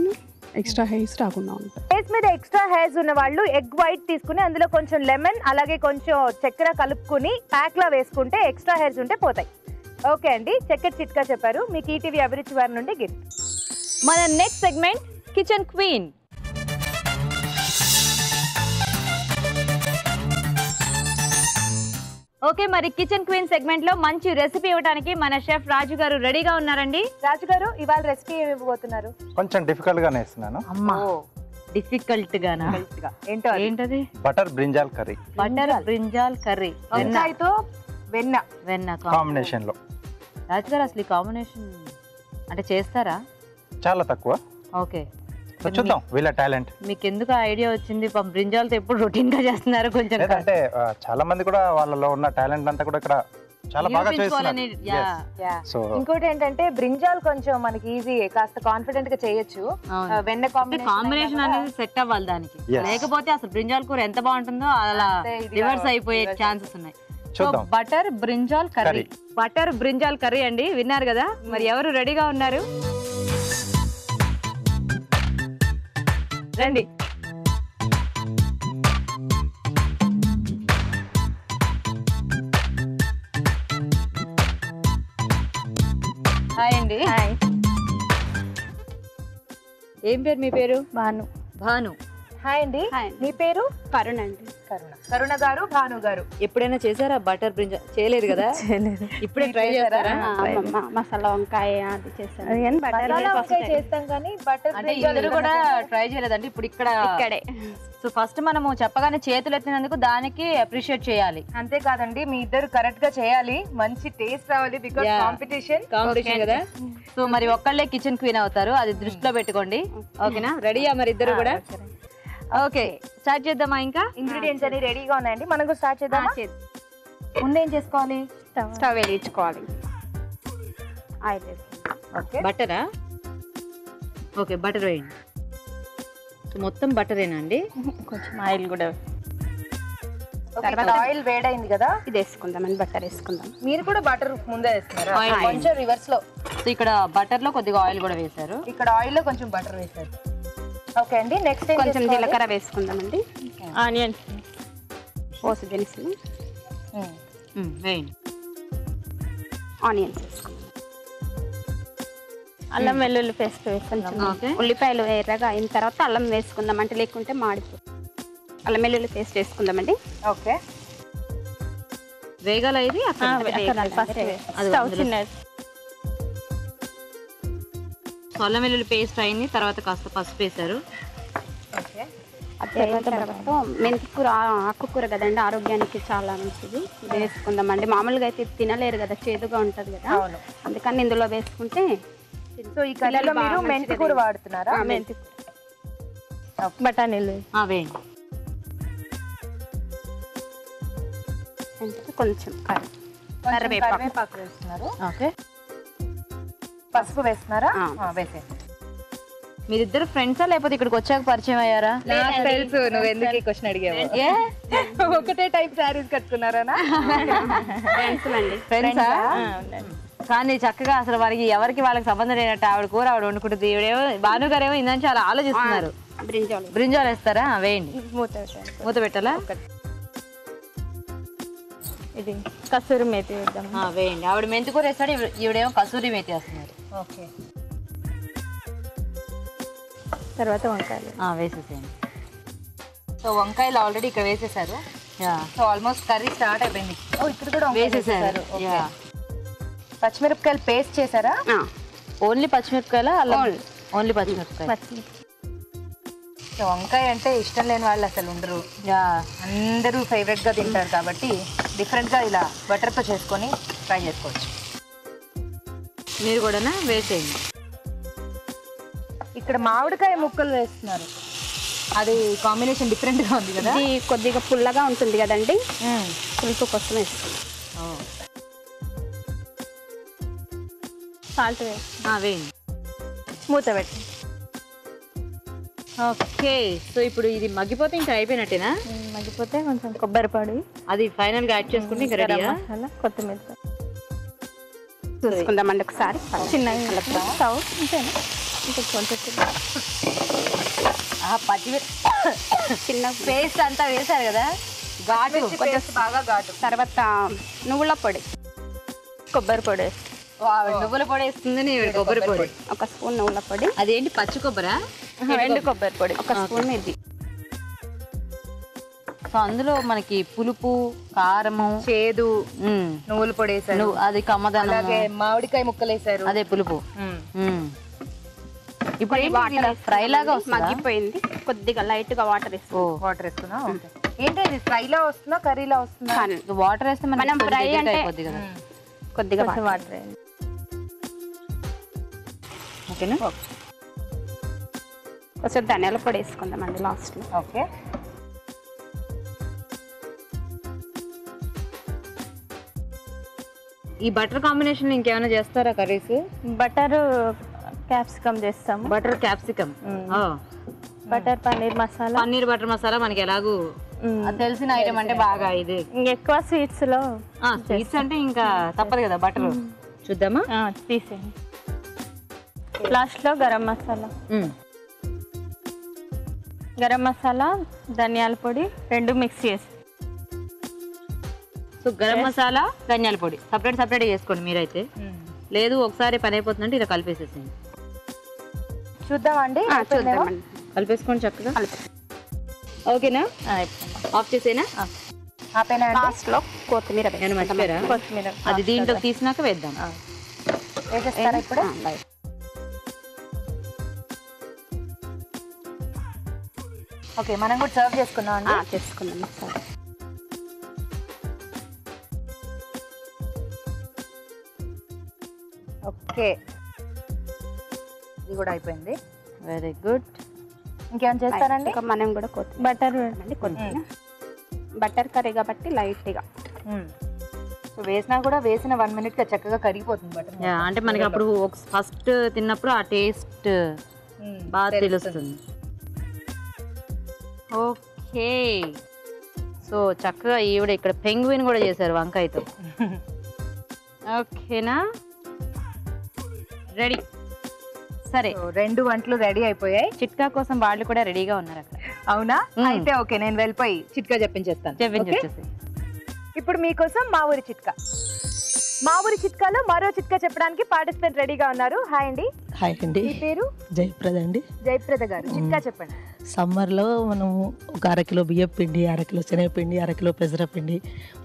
Speaker 9: ఎక్స్ట్రా హెయిర్స్ రాకుండా ఉంటాయి.
Speaker 2: ఫేస్ మీద ఎక్స్ట్రా హెయిర్స్ ఉన్న వాళ్ళు ఎగ్ వైట్ తీసుకుని అందులో కొంచెం లెమన్ అలాగే కొంచెం చక్కెర కలుపుకుని ప్యాక్ లా వేసుకుంటే ఎక్స్ట్రా హెయిర్స్ ఉంటే పోతాయి. ఓకే అండి, చక్కెర చిట్కా చెప్పారు. మీకు ఈటీవీ అభిరుచి వారి నుండి గిఫ్ట్.
Speaker 1: మన next segment kitchen queen. Okay, మరి కిచెన్ క్వీన్ సెగ్మెంట్ లో మంచి రెసిపీ ఇవ్వడానికి మన షెఫ్ రాజు గారు రెడీగా ఉన్నారండి.
Speaker 2: రాజు గారు, ఇవాళ రెసిపీ ఏమి ఇవ్వబోతున్నారు?
Speaker 8: కొంచెం డిఫికల్ట్ గానే ఇస్తున్నాను.
Speaker 1: అమ్మా, డిఫికల్ట్ గానా?
Speaker 2: ఏంటో
Speaker 1: ఏంటది?
Speaker 8: Butter brinjal curry.
Speaker 1: Butter brinjal curry,
Speaker 2: వంకాయతో వెన్న.
Speaker 1: వెన్న
Speaker 8: కాంబినేషన్ లో.
Speaker 1: రాజు గారు అసలు ఈ కాంబినేషన్ అంటే చేస్తారా?
Speaker 8: చాలా తక్కువ.
Speaker 1: ఓకే,
Speaker 8: చూద్దాం వీళ్ళ టాలెంట్.
Speaker 1: మీకు ఎందుకు ఐడియా వచ్చింది? బ్రింజాల్తో ఎప్పుడు రొటీన్ గా చేస్తున్నారు కొంచెం.
Speaker 8: అంటే చాలా మంది కూడా వాళ్ళలో ఉన్న టాలెంట్ అంతా కూడా ఇక్కడ చాలా బాగా చేస్తున్నారు.
Speaker 2: ఇంకోటి ఏంటంటే బ్రింజాల్ కొంచెం మనకి ఈజీ, కాస్త కాన్ఫిడెంట్ గా చేయొచ్చు. వెన్న
Speaker 1: కాంబినేషన్ అనేది సెట్ అవ్వాలి దానికి, లేకపోతే అసలు బ్రింజాల్ కూర ఎంత బాగుంటుందో అలా రివర్స్ అయిపోయే ఛాన్సెస్ ఉన్నాయి. Butter brinjal curry, butter brinjal curry అండి. విన్నారు కదా, మరి ఎవరు రెడీగా ఉన్నారు? రండి. హాయ్ అండి. ఏం పేరు మీ పేరు?
Speaker 5: భాను.
Speaker 1: భాను.
Speaker 2: హాయ్ అండి. మీ పేరు?
Speaker 5: కరుణ అండి.
Speaker 2: కరుణ గారు, భాను గారు.
Speaker 1: ఎప్పుడైనా చేశారా బటర్ బ్రింజాల్? చేయలేదు కదా, ఇప్పుడే ట్రై చేస్తారా?
Speaker 5: మసాలా వంకాయ అది చేస్తాను.
Speaker 2: చేస్తాం కానీ బటర్
Speaker 1: అంటే ఇద్దరు కూడా ట్రై చేయలేదండి. ఇప్పుడు ఇక్కడే సో ఫస్ట్ మనము చెప్పగానే చేతులు ఎత్తినందుకు దానికి అప్రిషియేట్ చేయాలి.
Speaker 2: అంతేకాదండి, మీ ఇద్దరు కరెక్ట్ గా చేయాలి, మంచి టేస్ట్ రావాలి. బికాజ్ కాంపిటీషన్
Speaker 1: కదా. సో మరి ఒక్కళ్ళే కిచెన్ క్వీన్ అవుతారు, అది దృష్టిలో పెట్టుకోండి. ఓకేనా? రెడీయా మరి ఇద్దరు కూడా? ఓకే, స్టార్ట్ చేద్దామా? ఇంకా
Speaker 2: ఇంగ్రీడియంట్స్ అన్ని రెడీగా ఉన్నాయండి, మనం కూడా స్టార్ట్ చేద్దామా? ముందేం చేసుకోవాలి?
Speaker 5: స్టవ్ వెలిగించుకోవాలి. Oil
Speaker 2: okay.
Speaker 1: బటరా? ఓకే, బటర్ వేయండి. మొత్తం బటరేనా అండి?
Speaker 5: కొంచెం ఆయిల్ కూడా.
Speaker 2: తర్వాత ఆయిల్ వేడైంది కదా,
Speaker 5: ఇది వేసుకుందామని బటర్ వేసుకుందాం.
Speaker 2: మీరు కూడా బటర్ ముందే వేస్తున్నారా? కొంచెం రివర్స్ లో.
Speaker 1: సో ఇక్కడ బటర్ లో కొద్దిగా ఆయిల్ కూడా వేశారు,
Speaker 2: ఇక్కడ ఆయిల్ లో కొంచెం బటర్ వేశారు. ఓకే అండి, నెక్స్ట్
Speaker 5: కొంచెం జీలకర్ర వేసుకుందామండి. ఆనియన్ పోసి దినుసులు
Speaker 1: వేయండి.
Speaker 5: ఆనియన్స్ వేసుకుందాం. అల్లం వెల్లుల్లి పేస్ట్ వేసుకుందాం. ఉల్లిపాయలు ఎర్రగా అయిన తర్వాత అల్లం వేసుకుందాం, అంటే లేకుంటే మాడిపోతుంది. అల్లం వెల్లుల్లి పేస్ట్ వేసుకుందామండి.
Speaker 2: ఓకే,
Speaker 1: వేగాల ఇది అల్లం వెల్లుల్లి పేస్ట్ అయింది, తర్వాత కాస్త పసుపు వేశారు.
Speaker 5: తర్వాత మెంతి కూర ఆకుకూర కదండి, ఆరోగ్యానికి చాలా మంచిది. ఇది వేసుకుందామండి. మామూలుగా అయితే తినలేరు కదా, చేదుగా ఉంటుంది కదా, అందుకని ఇందులో వేసుకుంటే.
Speaker 2: సో ఈ కర్రీలో మీరు మెంతి కూర వాడుతున్నారా?
Speaker 5: మెంతి కూర. బఠానీలు
Speaker 1: వేయండి.
Speaker 5: కొంచెం
Speaker 2: కరివేపాకు వేస్తున్నారు.
Speaker 1: ఓకే,
Speaker 2: పసుపు వేస్తున్నారా? వేసేయండి.
Speaker 1: మీరిద్దరు ఫ్రెండ్సా లేకపోతే ఇక్కడికి వచ్చాక పరిచయం అయ్యారా?
Speaker 2: తెలుసు, నువ్వు ఎందుకు ఈ క్వశ్చన్ అడిగావు. ఒకటే టైప్ శారీస్ కట్టుకున్నారా?
Speaker 5: ఫ్రెండ్స్ అండి.
Speaker 1: ఫ్రెండ్సా? కానీ చక్కగా అసలు వారికి ఎవరికి వాళ్ళకి సంబంధం లేనట్టు ఆవిడ కూర ఆవిడ వండుకుంటుంది. ఈవిడేమో భాను గారు ఏమో ఇందని చాలా ఆలోచిస్తున్నారు. బ్రింజాల్ వేస్తారా? వేయండి. మూత పెట్టాలా?
Speaker 5: ఇది కసూరి మేతి వేద్దాం.
Speaker 1: వేయండి. ఆవిడ మెంతి కూర వేస్తాడు, ఈవిడేమో కసూరి మేతి వేస్తున్నారు.
Speaker 2: ఓకే.
Speaker 5: తర్వాత వంకాయలు
Speaker 1: వేసేసేయండి. సో వంకాయలు ఆల్రెడీ ఇక్కడ వేసేసారు. సో ఆల్మోస్ట్ కర్రీ స్టార్ట్ అయిపోయింది.
Speaker 2: ఇక్కడ కూడా
Speaker 1: వేసేసారు.
Speaker 2: పచ్చిమిరపకాయలు పేస్ట్ చేశారా?
Speaker 1: ఓన్లీ పచ్చిమిరపకాయల? ఓన్లీ పచ్చిమిరపకాయ.
Speaker 2: సో వంకాయ అంటే ఇష్టం లేని వాళ్ళు అసలు ఉండరు. అందరూ ఫేవరెట్ గా తింటారు కాబట్టి డిఫరెంట్ గా ఇలా బటర్ తో చేసుకొని ట్రై చేసుకోవచ్చు.
Speaker 1: మీరు కూడా వేసేయండి.
Speaker 2: ఇక్కడ మామిడికాయ ముక్కలు వేస్తున్నారు, అది కాంబినేషన్ డిఫరెంట్ గా ఉంది కదా.
Speaker 5: ఇది కొద్దిగా పుల్లగా ఉంటుంది కదండి, పులుపు కోసం వేస్తుంది. సాల్ట్
Speaker 1: వేయండి.
Speaker 5: మూత పెట్టి.
Speaker 1: ఓకే. సో ఇప్పుడు ఇది మగ్గిపోతే ఇంకా అయిపోయినట్టేనా?
Speaker 5: మగ్గిపోతే కొంచెం కొబ్బరి పొడి
Speaker 1: అది ఫైనల్ గా యాడ్ చేసుకుంటే ఇంకా రెడీ.
Speaker 5: మసాలా, కొత్తిమీర చూసుకుందామండి ఒకసారి. చిన్నగా కలుపుతాం. స్టవ్ అంతేనా? ఇంకా కొంచెం
Speaker 1: చిన్న పేస్ట్ అంతా వేసారు కదా, ఘాటు
Speaker 2: కొంచెం బాగా ఘాటు.
Speaker 5: తర్వాత నువ్వుల పొడి, కొబ్బరి పొడి.
Speaker 1: నువ్వుల పొడి వేస్తుంది, కొబ్బరి పొడి
Speaker 5: 1 స్పూన్ నువ్వుల పొడి.
Speaker 1: అదేంటి పచ్చి కొబ్బరా?
Speaker 5: ఎండు కొబ్బరి పొడి 1 స్పూన్. ఇది
Speaker 1: సో అందులో మనకి పులుపు, కారము,
Speaker 2: చేదు, నువ్వుల పొడి వేసారు,
Speaker 1: అది కమ్మదనం,
Speaker 2: అలాగే మామిడికాయ ముక్కలు వేసారు,
Speaker 1: అదే పులుపు. ఇప్పుడు ఫ్రై లాగా
Speaker 5: మగ్గిపోయింది, కొద్దిగా లైట్ గా వాటర్
Speaker 2: వాటర్ వేసుకున్నా. ఏంటి అది ఫ్రైలా వస్తుందా కర్రీలా వస్తుందా?
Speaker 1: వాటర్ వేస్తే
Speaker 5: మనం ఫ్రై అంటే
Speaker 1: కదా,
Speaker 5: కొద్దిగా వాటర్ వేయాలి.
Speaker 1: ఓకేనా?
Speaker 5: కొంచెం ధనియాల పొడి వేసుకుందామండి లాస్ట్ లో.
Speaker 2: ఓకే.
Speaker 1: ఈ బటర్ కాంబినేషన్ ఇంకేమైనా చేస్తారా కర్రీస్?
Speaker 5: బటర్ క్యాప్సికమ్ చేస్తాం.
Speaker 1: Butter capsicum,
Speaker 5: butter paneer masala.
Speaker 1: Paneer butter masala మనకి ఎలాగూ తెలిసిన ఐటమ్ అంటే బాగా ఇది.
Speaker 5: ఎక్కువ స్వీట్స్ లో,
Speaker 1: స్వీట్స్ అంటే ఇంకా తప్పదు కదా బటర్. చూద్దామా?
Speaker 5: తీసేయండి. లాస్ట్ లో గరం మసాలా, గరం మసాలా, ధనియాల పొడి 2 మిక్స్ చేసి.
Speaker 1: సో గరం మసాలా, ధనియాల పొడి సపరేట్ చేసుకోండి మీరైతే. లేదు ఒకసారి పని అయిపోతుందంటే ఇలా కలిపేసేసేయండి.
Speaker 2: చూద్దామండి.
Speaker 5: చూద్దామండి.
Speaker 1: కలిపేసుకోండి చక్కగా. ఓకేనా? ఆఫ్ చేసేనా?
Speaker 5: లాస్ట్ లో కొత్తిమీర.
Speaker 1: మర్చిపోయారా?
Speaker 5: కొత్తిమీర
Speaker 1: అది దీంట్లో తీసినాక వేద్దాం.
Speaker 2: వేసేస్తారా ఇప్పుడు? ఓకే, మనం కూడా సర్వ్ చేసుకుందాం అండి.
Speaker 5: చేసుకుందాం సార్.
Speaker 2: ఓకే, ఇది కూడా అయిపోయింది.
Speaker 1: Very good.
Speaker 2: ఇంకేమైనా చేస్తారండి?
Speaker 5: మనం కూడా బటర్ అండి, కొద్దిగా బటర్ కర్రీ కాబట్టి లైట్ గా
Speaker 2: వేసినా కూడా వేసిన 1 minute గా చక్కగా కరిగిపోతుంది బటర్.
Speaker 1: అంటే మనకి అప్పుడు ఫస్ట్ తిన్నప్పుడు ఆ టేస్ట్ బాగా తెలుస్తుంది. ఓకే. సో చక్కగా ఈవిడ ఇక్కడ పెంగ్విన్ కూడా చేశారు వంకాయతో. ఓకేనా? రెడీ. సరే,
Speaker 2: 2 వంటలు రెడీ అయిపోయాయి.
Speaker 1: చిట్కా కోసం వాళ్ళు కూడా రెడీగా ఉన్నారు అక్కడ.
Speaker 2: అవునా? అయితే ఓకే, నేను వెళ్ళిపోయి చిట్కా చెప్పించేస్తాను.
Speaker 1: చెప్పించేసి
Speaker 2: ఇప్పుడు మీకోసం మా ఊరి చిట్కా. మా ఊరి చిట్కాలో మరో చిట్కా చెప్పడానికి పార్టిసిపెంట్ రెడీగా ఉన్నారు. హాయ్ అండి.
Speaker 10: హాయ్ అండి.
Speaker 2: మీ పేరు?
Speaker 10: జయప్రద అండి.
Speaker 2: జయప్రద గారు, చిట్కా చెప్పండి.
Speaker 10: సమ్మర్లో మనము ఒక 1/2 కిలో బియ్యం పిండి, 1/2 కిలో శనగపిండి, 1/2 కిలో పెసరపిండి,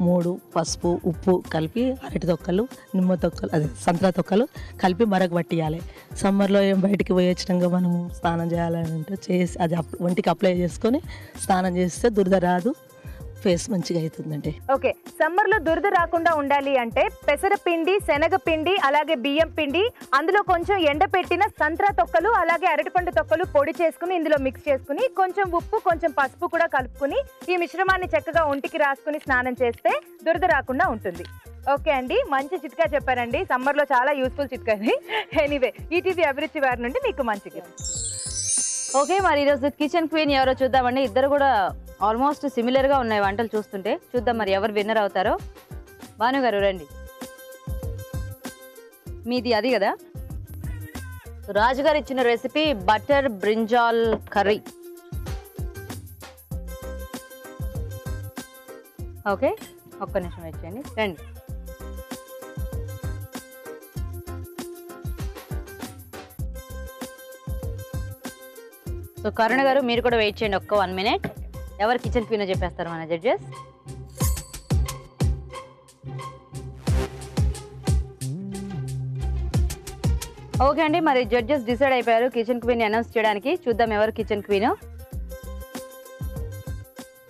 Speaker 10: 3 పసుపు, ఉప్పు కలిపి అరటి తొక్కలు, నిమ్మ తొక్కలు, అదే సంత్రా తొక్కలు కలిపి మరగబట్టియాలి. సమ్మర్లో ఏం బయటికి పోయి వచ్చినాక మనము స్నానం చేయాలని అంటే చేసి అది ఒంటికి అప్లై చేసుకొని స్నానం చేస్తే దురద రాదు, ఫేస్ మంచిగా అవుతుందండి.
Speaker 2: ఓకే, సమ్మర్ లో దురద రాకుండా ఉండాలి అంటే పెసరపిండి, శనగపిండి, అలాగే బియ్యం పిండి, అందులో కొంచెం ఎండపెట్టిన సంత్రా తొక్కలు, అలాగే అరటిపండు తొక్కలు పొడి చేసుకుని ఇందులో మిక్స్ చేసుకుని కొంచెం ఉప్పు, కొంచెం పసుపు కూడా కలుపుకుని ఈ మిశ్రమాన్ని చక్కగా ఒంటికి రాసుకుని స్నానం చేస్తే దురద రాకుండా ఉంటుంది. ఓకే అండి, మంచి చిట్కా చెప్పారండి. సమ్మర్ లో చాలా యూస్ఫుల్ చిట్కా ఇది. ఎనీవే, ఈటీవీ అభిరుచి వారి నుండి మీకు మంచి గిఫ్ట్.
Speaker 1: ఓకే, మరి ఈరోజు కిచెన్ క్వీన్ ఎవరో చూద్దామండి. ఇద్దరు కూడా ఆల్మోస్ట్ సిమిలర్గా ఉన్నాయి వంటలు చూస్తుంటే. చూద్దాం మరి ఎవరు విన్నర్ అవుతారో. భాను గారు రండి. మీది అది కదా. రాజుగారు ఇచ్చిన recipe butter brinjal curry. Okay, ఒక్క నిమిషం వచ్చేయండి, రండి. సో కరుణ గారు మీరు కూడా వెయిట్ చేయండి ఒక్క 1 minute. ఎవరు కిచెన్ క్వీన్ చెప్పేస్తారు మన జడ్జెస్. ఓకే అండి, మరి జడ్జెస్ డిసైడ్ అయిపోయారు కిచెన్ క్వీన్ అనౌన్స్ చేయడానికి. చూద్దాం ఎవరు కిచెన్ క్వీన్.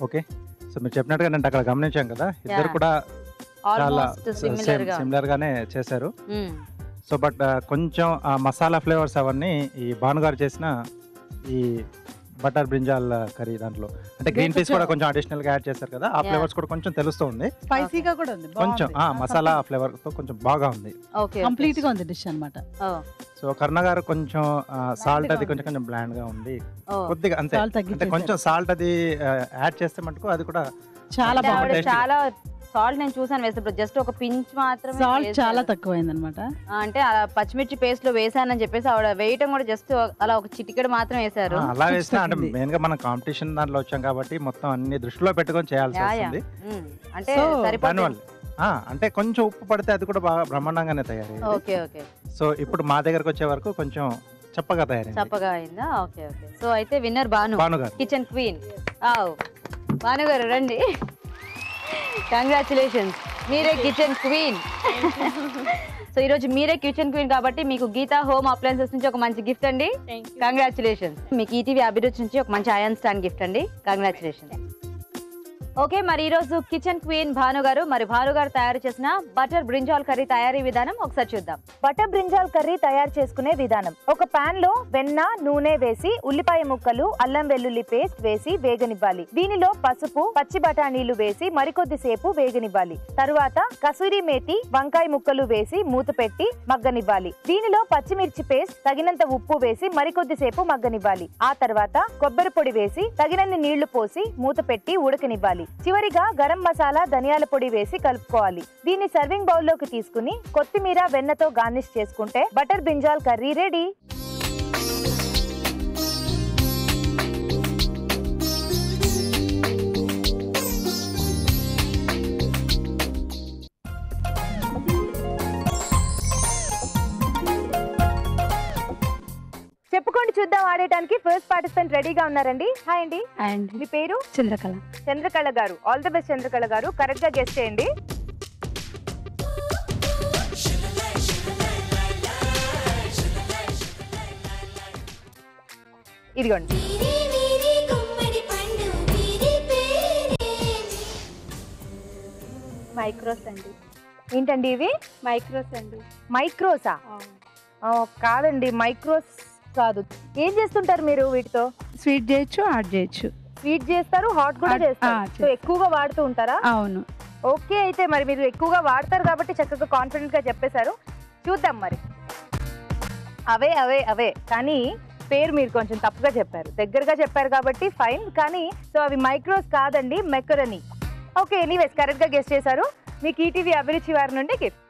Speaker 8: ఓకే, సో మీరు చెప్పినట్టుగా నేను అక్కడ గమనించాం కదా, ఇద్దరు కూడా చాలా సిమిలర్ గానే చేశారు. సో బట్ కొంచెం ఆ మసాలా ఫ్లేవర్స్ అవన్నీ ఈ భానుగారు చేసిన ఈ బటర్ బ్రింజాల్ కర్రీ దాంట్లో అంటే గ్రీన్ పీస్ కూడా కొంచెం అడిషనల్ గా యాడ్ చేశారు కదా, ఆ ఫ్లేవర్స్ కూడా కొంచెం తెలుస్తుంది.
Speaker 7: స్పైసీగా కూడా ఉంది,
Speaker 8: కొంచెం మసాలా ఫ్లేవర్ తో కొంచెం బాగా ఉంది.
Speaker 7: కంప్లీట్ గా ఉంది డిష్ అన్నమాట.
Speaker 8: సో కరుణ గారు కొంచెం సాల్ట్ అది కొంచెం కొంచెం బ్లాండ్ గా ఉంది కొద్దిగా, అంతే. అంటే కొంచెం సాల్ట్ అది యాడ్ చేస్తే మటుకు అది కూడా
Speaker 7: చాలా బాగుంది.
Speaker 1: చాలా సాల్ట్ నేను చూసాను వేసినప్పుడు, జస్ట్ ఒక పించ్ మాత్రమే.
Speaker 7: సాల్ట్ చాలా తక్కువైంది అనమాట.
Speaker 1: అంటే అలా పచ్చిమిర్చి పేస్ట్ లో వేసానని చెప్పేసి ఆవిడ వేయటం కూడా జస్ట్ అలా ఒక చిటికెడు మాత్రం వేసారు.
Speaker 8: అలా వేసినా అంటే మెయిన్ గా మనం కాంపిటీషన్ దాంట్లో వచ్చాం కాబట్టి మొత్తం అన్ని దృష్టిలో పెట్టుకొని చేయాల్సి వస్తుంది.
Speaker 1: అంటే సరిపోతుంది.
Speaker 8: అంటే కొంచెం ఉప్పు పడితే అది కూడా బాగా బ్రహ్మాండంగానే తయారైంది.
Speaker 1: Okay okay.
Speaker 8: సో ఇప్పుడు మా దగ్గరకు వచ్చే వరకు కొంచెం చప్పగా తయారైంది.
Speaker 1: చప్పగా అయిందా? Okay okay. సో అయితే విన్నర్ భానుగారు, కిచెన్ క్వీన్. భానుగారు రండి, కంగ్రాచులేషన్స్, మీరే కిచెన్ క్వీన్. సో ఈరోజు మీరే కిచెన్ క్వీన్ కాబట్టి మీకు గీతా హోమ్ అప్లయన్సెస్ నుంచి ఒక మంచి గిఫ్ట్ అండి. కంగ్రాచులేషన్స్. మీకు ఈటీవీ అభిరుచి నుంచి ఒక మంచి అయన్ స్టాండ్ గిఫ్ట్ అండి. కంగ్రాచులేషన్స్. ఓకే, మరి ఈరోజు కిచెన్ క్వీన్ భానుగారు, మరి భానుగారు తయారు చేసిన బటర్ బ్రింజాల్ కర్రీ తయారీ విధానం ఒకసారి చూద్దాం.
Speaker 2: బటర్ బ్రింజాల్ కర్రీ తయారు చేసుకునే విధానం. ఒక పాన్ లో వెన్న, నూనె వేసి ఉల్లిపాయ ముక్కలు, అల్లం వెల్లుల్లి పేస్ట్ వేసి వేగనివ్వాలి. దీనిలో పసుపు, పచ్చి బఠానీలు వేసి మరికొద్ది సేపు వేగనివ్వాలి. తరువాత కసూరి మేతి, వంకాయ ముక్కలు వేసి మూత పెట్టి మగ్గనివ్వాలి. దీనిలో పచ్చిమిర్చి పేస్ట్, తగినంత ఉప్పు వేసి మరికొద్ది సేపు మగ్గనివ్వాలి. ఆ తర్వాత కొబ్బరి పొడి వేసి తగినన్ని నీళ్లు పోసి మూత పెట్టి ఉడకనివ్వాలి. చివరిగా గరం మసాలా, ధనియాల పొడి వేసి కలుపుకోవాలి. దీన్ని సర్వింగ్ బౌల్ లోకి తీసుకుని కొత్తిమీర, వెన్నతో గార్నిష్ చేసుకుంటే బటర్ బ్రింజాల్ కర్రీ రెడీ. చెప్పుకోండి చూద్దాం ఆడేయడానికి ఫస్ట్ పార్టిసిపెంట్ రెడీగా ఉన్నారండి. హాయ్ అండి. మీ పేరు?
Speaker 5: చంద్రకళ.
Speaker 2: చంద్రకళ గారు, ఆల్ ది బెస్ట్ చంద్రకళ గారు. కరెక్ట్ గా గెస్ చేయండి. ఇదిగోండి,
Speaker 5: మైక్రోస్ అండి.
Speaker 2: ఏంటండి ఇవి?
Speaker 5: మైక్రోస్ అండి.
Speaker 2: మైక్రోసా? కాదండి, మైక్రోస్ కాదు. ఏం చేస్తుంటారు మీరు వీటితో?
Speaker 5: స్వీట్ చేయొచ్చు, హాట్ చేయొచ్చు.
Speaker 2: స్వీట్ చేస్తారు, హాట్ కూడా చేస్తారు. సో ఎక్కువగా వాడుతూ ఉంటారా?
Speaker 5: అవును.
Speaker 2: ఓకే, అయితే మరి మీరు ఎక్కువగా వాడతారు కాబట్టి చక్కగా కాన్ఫిడెంట్ గా చెప్పేశారు. చూద్దాం మరి. అవే అవే అవే కానీ పేరు మీరు కొంచెం తప్పుగా చెప్పారు. దగ్గరగా చెప్పారు కాబట్టి ఫైన్, కానీ సో అవి మైక్రోస్ కాదండి, మెకరనీ. ఓకే, ఎనీవేస్ కరెక్ట్ గా గెస్ చేశారు. మీకు ఈటీవీ అభిరుచి వారి నుండి గిఫ్ట్.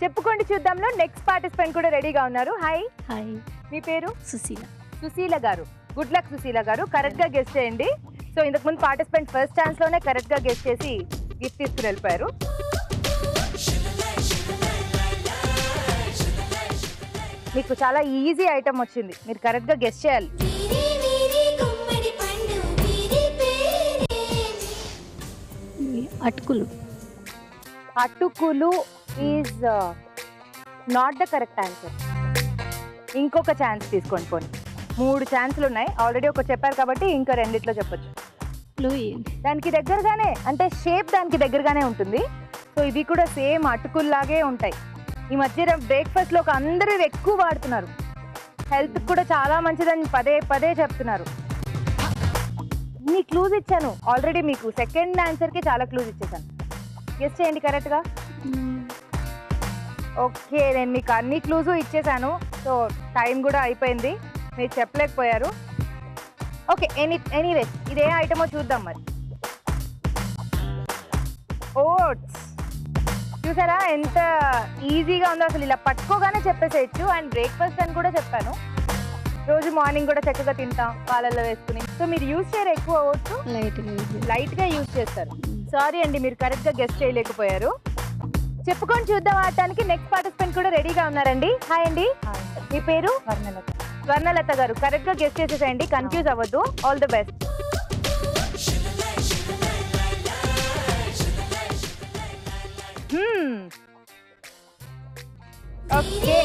Speaker 2: చెప్పుకోండి చూద్దాంలో నెక్స్ట్ పార్టిసిపెంట్ కూడా రెడీగా ఉన్నారు. హాయ్.
Speaker 5: హాయ్.
Speaker 2: మీ పేరు?
Speaker 5: సుశీల.
Speaker 2: సుశీల గారు, గుడ్ లక్ సుశీల గారు. కరెక్ట్ గా గెస్ చేయండి. సో ఇంతకు ముందు పార్టిసిపెంట్ ఫస్ట్ ఛాన్స్ లోనే కరెక్ట్ గా గెస్ చేసి గిఫ్ట్ తీసుకుని వెళ్ళిపోయారు. మీకు చాలా ఈజీ ఐటమ్ వచ్చింది, మీరు కరెక్ట్ గా గెస్ చేయాలి.
Speaker 5: అటుకులు.
Speaker 2: అటుకులు is not the correct answer. ఇంకొక ఛాన్స్ తీసుకోండి. పోనీ 3 ఛాన్సులు ఉన్నాయి, ఆల్రెడీ ఒక చెప్పారు కాబట్టి ఇంకా రెండిట్లో చెప్పొచ్చు. దానికి దగ్గరగానే, అంటే షేప్ దానికి దగ్గరగానే ఉంటుంది. సో ఇవి కూడా సేమ్ అటుకుల్లాగే ఉంటాయి. ఈ మధ్య బ్రేక్ఫాస్ట్ లో అందరూ ఎక్కువ వాడుతున్నారు. హెల్త్ కూడా చాలా మంచిదని పదే పదే చెప్తున్నారు. ఇన్ని క్లూజ్ ఇచ్చాను ఆల్రెడీ, మీకు సెకండ్ ఆన్సర్ కి చాలా క్లూజ్ ఇచ్చేసాను. గెస్ చేయండి కరెక్ట్ గా. ఓకే, నేను మీకు అన్ని క్లూజ్ ఇచ్చేసాను. సో టైం కూడా అయిపోయింది, మీరు చెప్పలేకపోయారు. ఓకే, ఎనీవేస్ ఇదే ఐటమో చూద్దాం మరి. ఓట్స్. చూసారా ఎంత ఈజీగా ఉందో, అసలు ఇలా పట్టుకోగానే చెప్పేసేయచ్చు. అండ్ బ్రేక్ఫాస్ట్ అని కూడా చెప్పాను, రోజు మార్నింగ్ కూడా చక్కగా తింటాం పాలల్లో వేసుకుని. సో మీరు యూజ్ చేయరు ఎక్కువ ఓట్స్? లైట్ గా యూజ్ చేస్తారు. సారీ అండి, మీరు కరెక్ట్ గా గెస్ట్ చేయలేకపోయారు. చెప్పుకొని చూద్దాం ఆడటానికి నెక్స్ట్ పార్టిసిపెంట్ కూడా రెడీగా ఉన్నారండి. హాయ్ అండి, మీ పేరు? స్వర్ణలత గారు. కరెక్ట్ గా గెస్ట్ చేసేసేయండి, కన్ఫ్యూజ్ అవ్వద్దు. All the best. ఓకే,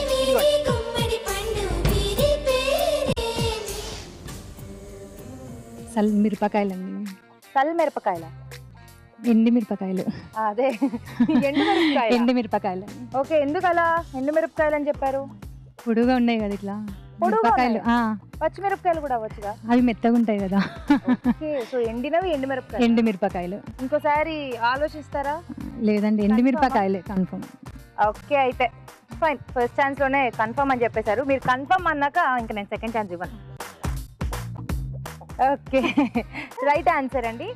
Speaker 11: సల్ మిరపకాయలండి.
Speaker 2: సల్ మిరపకాయల?
Speaker 11: ఎండి మిరపకాయలు.
Speaker 2: అదే ఎండు మిరపకాయలు.
Speaker 11: ఎండి మిరపకాయలు.
Speaker 2: ఓకే, ఎందుకు అలా ఎండు మిరపకాయలు అని చెప్పారు?
Speaker 11: పొడుగా ఉన్నాయి కదా ఇట్లా
Speaker 2: మిరపకాయలు. పచ్చిమిరపకాయలు కూడా అవ్వచ్చుగా?
Speaker 11: అవి మెత్తగా ఉంటాయి కదా.
Speaker 2: ఓకే, సో ఎండినవి ఎండు మిరపకాయలు.
Speaker 11: ఎండు మిరపకాయలు.
Speaker 2: ఇంకోసారి ఆలోచిస్తారా?
Speaker 11: లేదండి, ఎండు మిరపకాయలే కన్ఫర్మ్.
Speaker 2: ఓకే, అయితే ఫైన్. ఫస్ట్ ఛాన్స్ లోనే కన్ఫర్మ్ అని చెప్పేశారు. మీరు కన్ఫర్మ్ అన్నాక ఇంకా నేను సెకండ్ ఛాన్స్ ఇవ్వను. ఓకే, రైట్ ఆన్సర్ అండి,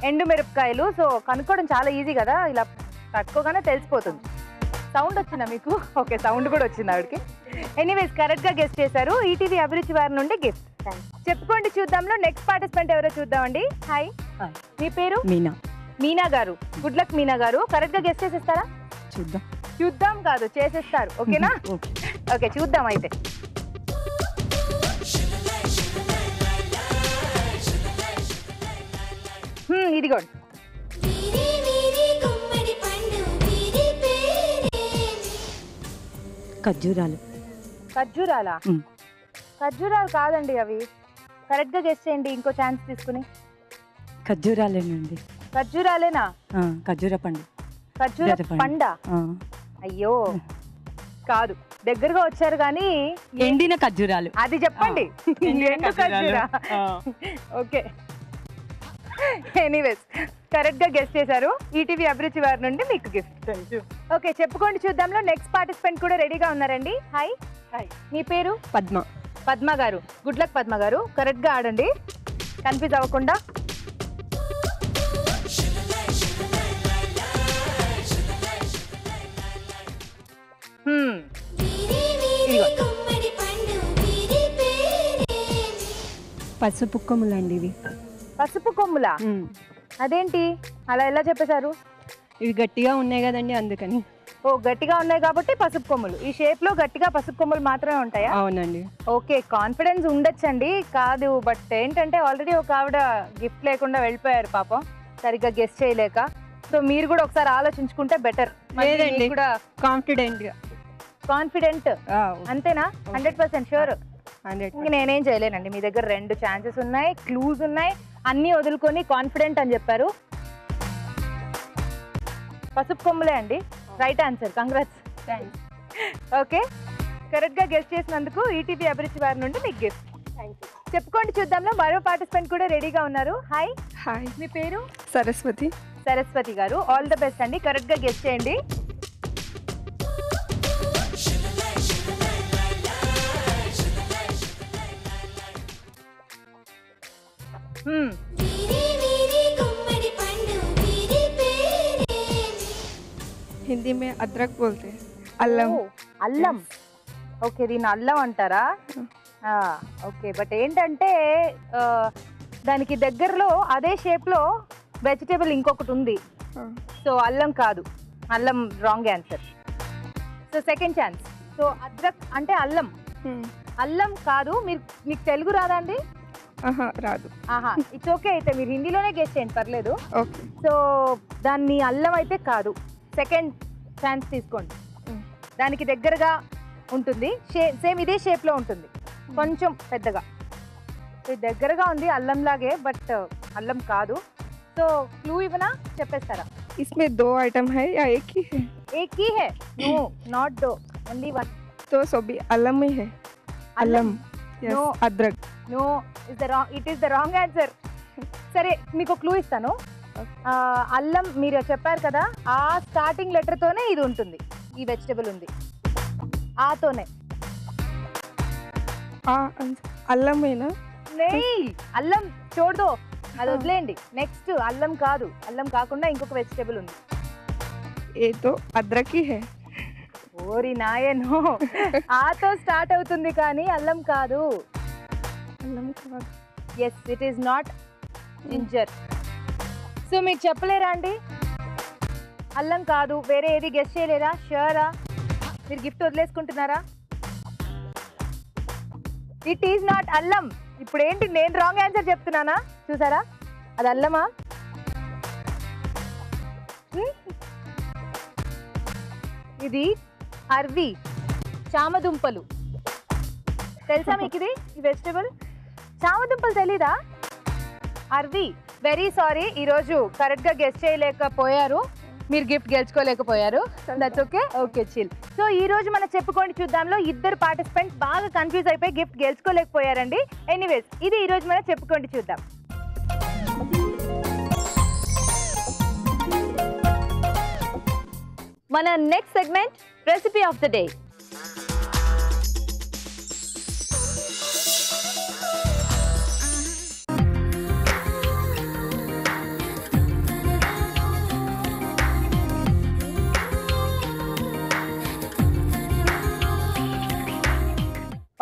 Speaker 2: ఎండు మిరపకాయలు. సో కనుక్కోవడం చాలా ఈజీ కదా, ఇలా పట్టుకోగానే తెలిసిపోతుంది. సౌండ్ వచ్చిందా మీకు? ఓకే, సౌండ్ కూడా వచ్చింది ఆవిడకి. ఎనీవేస్ కరెక్ట్ గా గెస్ట్ చేశారు. ఈటీవీ అభిరుచి వారి నుండి గిఫ్ట్. చెప్పుకోండి చూద్దాంలో నెక్స్ట్ పార్టిసిపెంట్ ఎవరో చూద్దామండి. హాయ్, మీ పేరు?
Speaker 12: మీనా.
Speaker 2: మీనా గారు. గుడ్ లక్ మీనా గారు. కరెక్ట్ గా గెస్ట్ చేసేస్తారా?
Speaker 12: చూద్దాం.
Speaker 2: చూద్దాం కాదు, చేసేస్తారు. ఓకేనా? ఓకే, చూద్దాం అయితే. ఇదిగోండి.
Speaker 12: ఖర్జూరాలు.
Speaker 2: ఖర్జూరాలా? ఖర్జూరాలు కాదండి అవి. కరెక్ట్ గా గెస్ట్ చేయండి ఇంకో ఛాన్స్ తీసుకుని.
Speaker 12: ఖర్జూరాలేనండి.
Speaker 2: ఖర్జూరాలేనా?
Speaker 12: ఖర్జూర పండు.
Speaker 2: ఖర్జూర పండా? అయ్యో కాదు, దగ్గరగా వచ్చారు కానీ
Speaker 12: ఎండిన ఖర్జూరాలు.
Speaker 2: అది చెప్పండి. ఎండు ఖర్జూరా? ఓకే, ఎనీవేస్ కరెక్ట్ గా గెస్ట్ చేశారు. ఈటీవీ అభిరుచి వారి నుండి మీకు గిఫ్ట్. ఓకే, చెప్పుకోండి చూద్దాంలో నెక్స్ట్ పార్టిసిపెంట్ కూడా రెడీగా ఉన్నారండి. హాయ్. హాయ్, మీ పేరు?
Speaker 12: పద్మ.
Speaker 2: పద్మ గారు. గుడ్ లక్ పద్మ గారు. కరెక్ట్ గా ఆడండి, కన్ఫ్యూజ్ అవ్వకుండా.
Speaker 12: పసుపు కొమ్ములండి ఇవి.
Speaker 2: పసుపు కొమ్ములా? అదేంటి అలా ఎలా చెప్పేశారు?
Speaker 12: ఇవి గట్టిగా ఉన్నాయి కదండి, అందుకని.
Speaker 2: ఓ, గట్టిగా ఉన్నాయి కాబట్టి పసుపు కొమ్ములు. ఈ షేప్ లో గట్టిగా పసుపు కొమ్ములు మాత్రమే ఉంటాయా?
Speaker 12: అవునండి.
Speaker 2: ఓకే, కాన్ఫిడెన్స్ ఉండొచ్చండి, కాదు. బట్ ఏంటంటే ఆల్రెడీ ఒక ఆవిడ గిఫ్ట్ లేకుండా వెళ్ళిపోయారు పాపం, సరిగ్గా గెస్ట్ చేయలేక. సో మీరు కూడా ఒకసారి ఆలోచించుకుంటే బెటర్. కూడా కాన్ఫిడెంట్ అంతేనా? 100% షూర్? ఇంక నేనేం చేయలేనండి. మీ దగ్గర 2 ఛాన్సెస్ ఉన్నాయి, క్లూస్ ఉన్నాయి, అన్నీ వదులుకొని కాన్ఫిడెంట్ అని చెప్పారు. పసుపు కొమ్ములే అండి right answer. Congrats. Okay, correct గా గెస్ట్ చేసినందుకు ఈటీవీ అభిరుచి వారి నుండి మీకు గిఫ్ట్. చెప్పుకోండి చూద్దాంలో మరో పార్టిసిపెంట్ కూడా రెడీగా ఉన్నారు. హాయ్.
Speaker 13: హాయ్,
Speaker 2: మీ పేరు?
Speaker 13: సరస్వతి.
Speaker 2: సరస్వతి గారు. ఆల్ ద బెస్ట్ అండి, కరెక్ట్ గా గెస్ట్ చేయండి.
Speaker 13: హిందీ మే అద్రక్ బోల్తే. అల్లం.
Speaker 2: అల్లం. ఓకే, దీన్ని అల్లం అంటారా? ఓకే, బట్ ఏంటంటే దానికి దగ్గరలో అదే షేప్ లో వెజిటేబుల్ ఇంకొకటి ఉంది. సో అల్లం కాదు, అల్లం wrong answer. So second chance. So అద్రక్ అంటే అల్లం. అల్లం కాదు. మీకు తెలుగు రాదా అండి?
Speaker 13: రాదు.
Speaker 2: ఇట్స్ ఓకే, అయితే మీరు హిందీలోనే గెస్ చేయండి, పర్లేదు. సో దాన్ని అల్లం అయితే కాదు. సెకండ్ ఛాన్స్ తీసుకోండి. దానికి దగ్గరగా ఉంటుంది, సేమ్ ఇదే షేప్ లో ఉంటుంది, కొంచెం పెద్దగా. దగ్గరగా ఉంది అల్లం లాగే, బట్ అల్లం కాదు. సో క్లూ ఇవ్వనా, చెప్పేస్తారా?
Speaker 13: इसमें 2 आइटम है या एक ही है?
Speaker 2: एक ही है. No, not 2, only 1.
Speaker 13: तो सभी अल्लम ही है. अल्लम.
Speaker 2: No.
Speaker 13: अदरक.
Speaker 2: No, it is the wrong answer. సరే, మీకు క్లూ ఇస్తాను. అల్లం మీరు చెప్పారు కదా, ఆ స్టార్టింగ్ లెటర్ తోనే ఇది ఉంటుంది, ఈ వెజిటబుల్ ఉంది ఆతోనే.
Speaker 13: అల్లమేనా?
Speaker 2: అల్లం చూడదు, అది వదిలేయండి. నెక్స్ట్ అల్లం కాదు, అల్లం కాకుండా ఇంకొక వెజిటబుల్ ఉంది.
Speaker 13: ये तो अदरक ही है।
Speaker 2: ఓరి నాయనో, ఆతో స్టార్ట్ అవుతుంది కానీ అల్లం కాదు.
Speaker 13: అల్లం కాదు.
Speaker 2: Yes, it is not ginger. So మీకు చెప్పలేరా అండి? అల్లం కాదు, వేరే ఏది గెస్ట్ చేయలేరా? షూరా? మీరు గిఫ్ట్ వదిలేసుకుంటున్నారా? ఇట్ ఈస్ నాట్ అల్లం. ఇప్పుడు ఏంటి, నేను రాంగ్ ఆన్సర్ చెప్తున్నానా? చూసారా, అది అల్లమా? ఇది అర్వి, చామదుంపలు. తెలుసా మీకు ఇది? ఈ వెజిటబుల్ చామదుంపలు తెలీదా? అర్వి. వెరీ సారీ, ఈరోజు కరెక్ట్గా గెస్ట్ చేయలేకపోయారు, మీరు గిఫ్ట్ గెలుచుకోలేకపోయారు. That's okay. Okay, chill. So ఈ రోజు మనం చెప్పుకోండి చూద్దాంలో ఇద్దరు పార్టిసిపెంట్స్ బాగా కన్ఫ్యూజ్ అయిపోయి గిఫ్ట్ గెలుచుకోలేకపోయారండి. ఎనీవేస్, ఇది ఈ రోజు మనం చెప్పుకోండి చూద్దాం.
Speaker 1: మన next segment recipe of the day.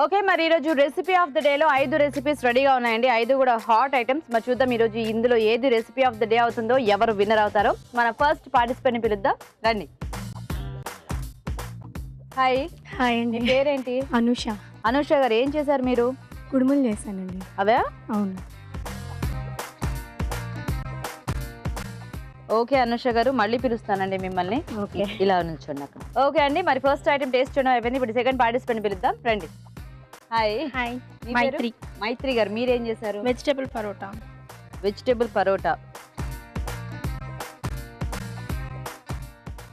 Speaker 1: Okay, మరి ఈరోజు రెసిపీ ఆఫ్ ద డేలో 5 రెసిపీస్ రెడీగా ఉన్నాయండి. 5 కూడా హాట్ ఐటమ్స్. మరి చూద్దాం ఈరోజు ఇందులో ఏది రెసిపీ ఆఫ్ ద డే అవుతుందో, ఎవరు విన్నర్ అవుతారో. మన ఫస్ట్ పార్టిసిపెంట్ని పిలుద్దాం, రండి. హాయ్.
Speaker 12: హాయ్ అండి.
Speaker 1: మీ పేరేంటి?
Speaker 12: అనుష.
Speaker 1: అనుష గారు, ఏం చేశారు మీరు?
Speaker 12: కుడుములు చేశానండి.
Speaker 1: అవే?
Speaker 12: అవును.
Speaker 1: ఓకే అనుష గారు, మళ్ళీ పిలుస్తానండి మిమ్మల్ని.
Speaker 12: ఓకే,
Speaker 1: ఇలా నుంచోండి అక్కడ. ఓకే అండి, మరి ఫస్ట్ ఐటమ్ టేస్ట్ చేయడం అయిపోయింది. ఇప్పుడు సెకండ్ పార్టిసిపెంట్ పిలుద్దాం, రండి. హాయ్.
Speaker 12: హాయ్.
Speaker 1: మీ పేరు?
Speaker 12: మైత్రి.
Speaker 1: మైత్రి గారు, మీరేం చేశారు?
Speaker 12: Vegetable paratha.
Speaker 1: Vegetable paratha.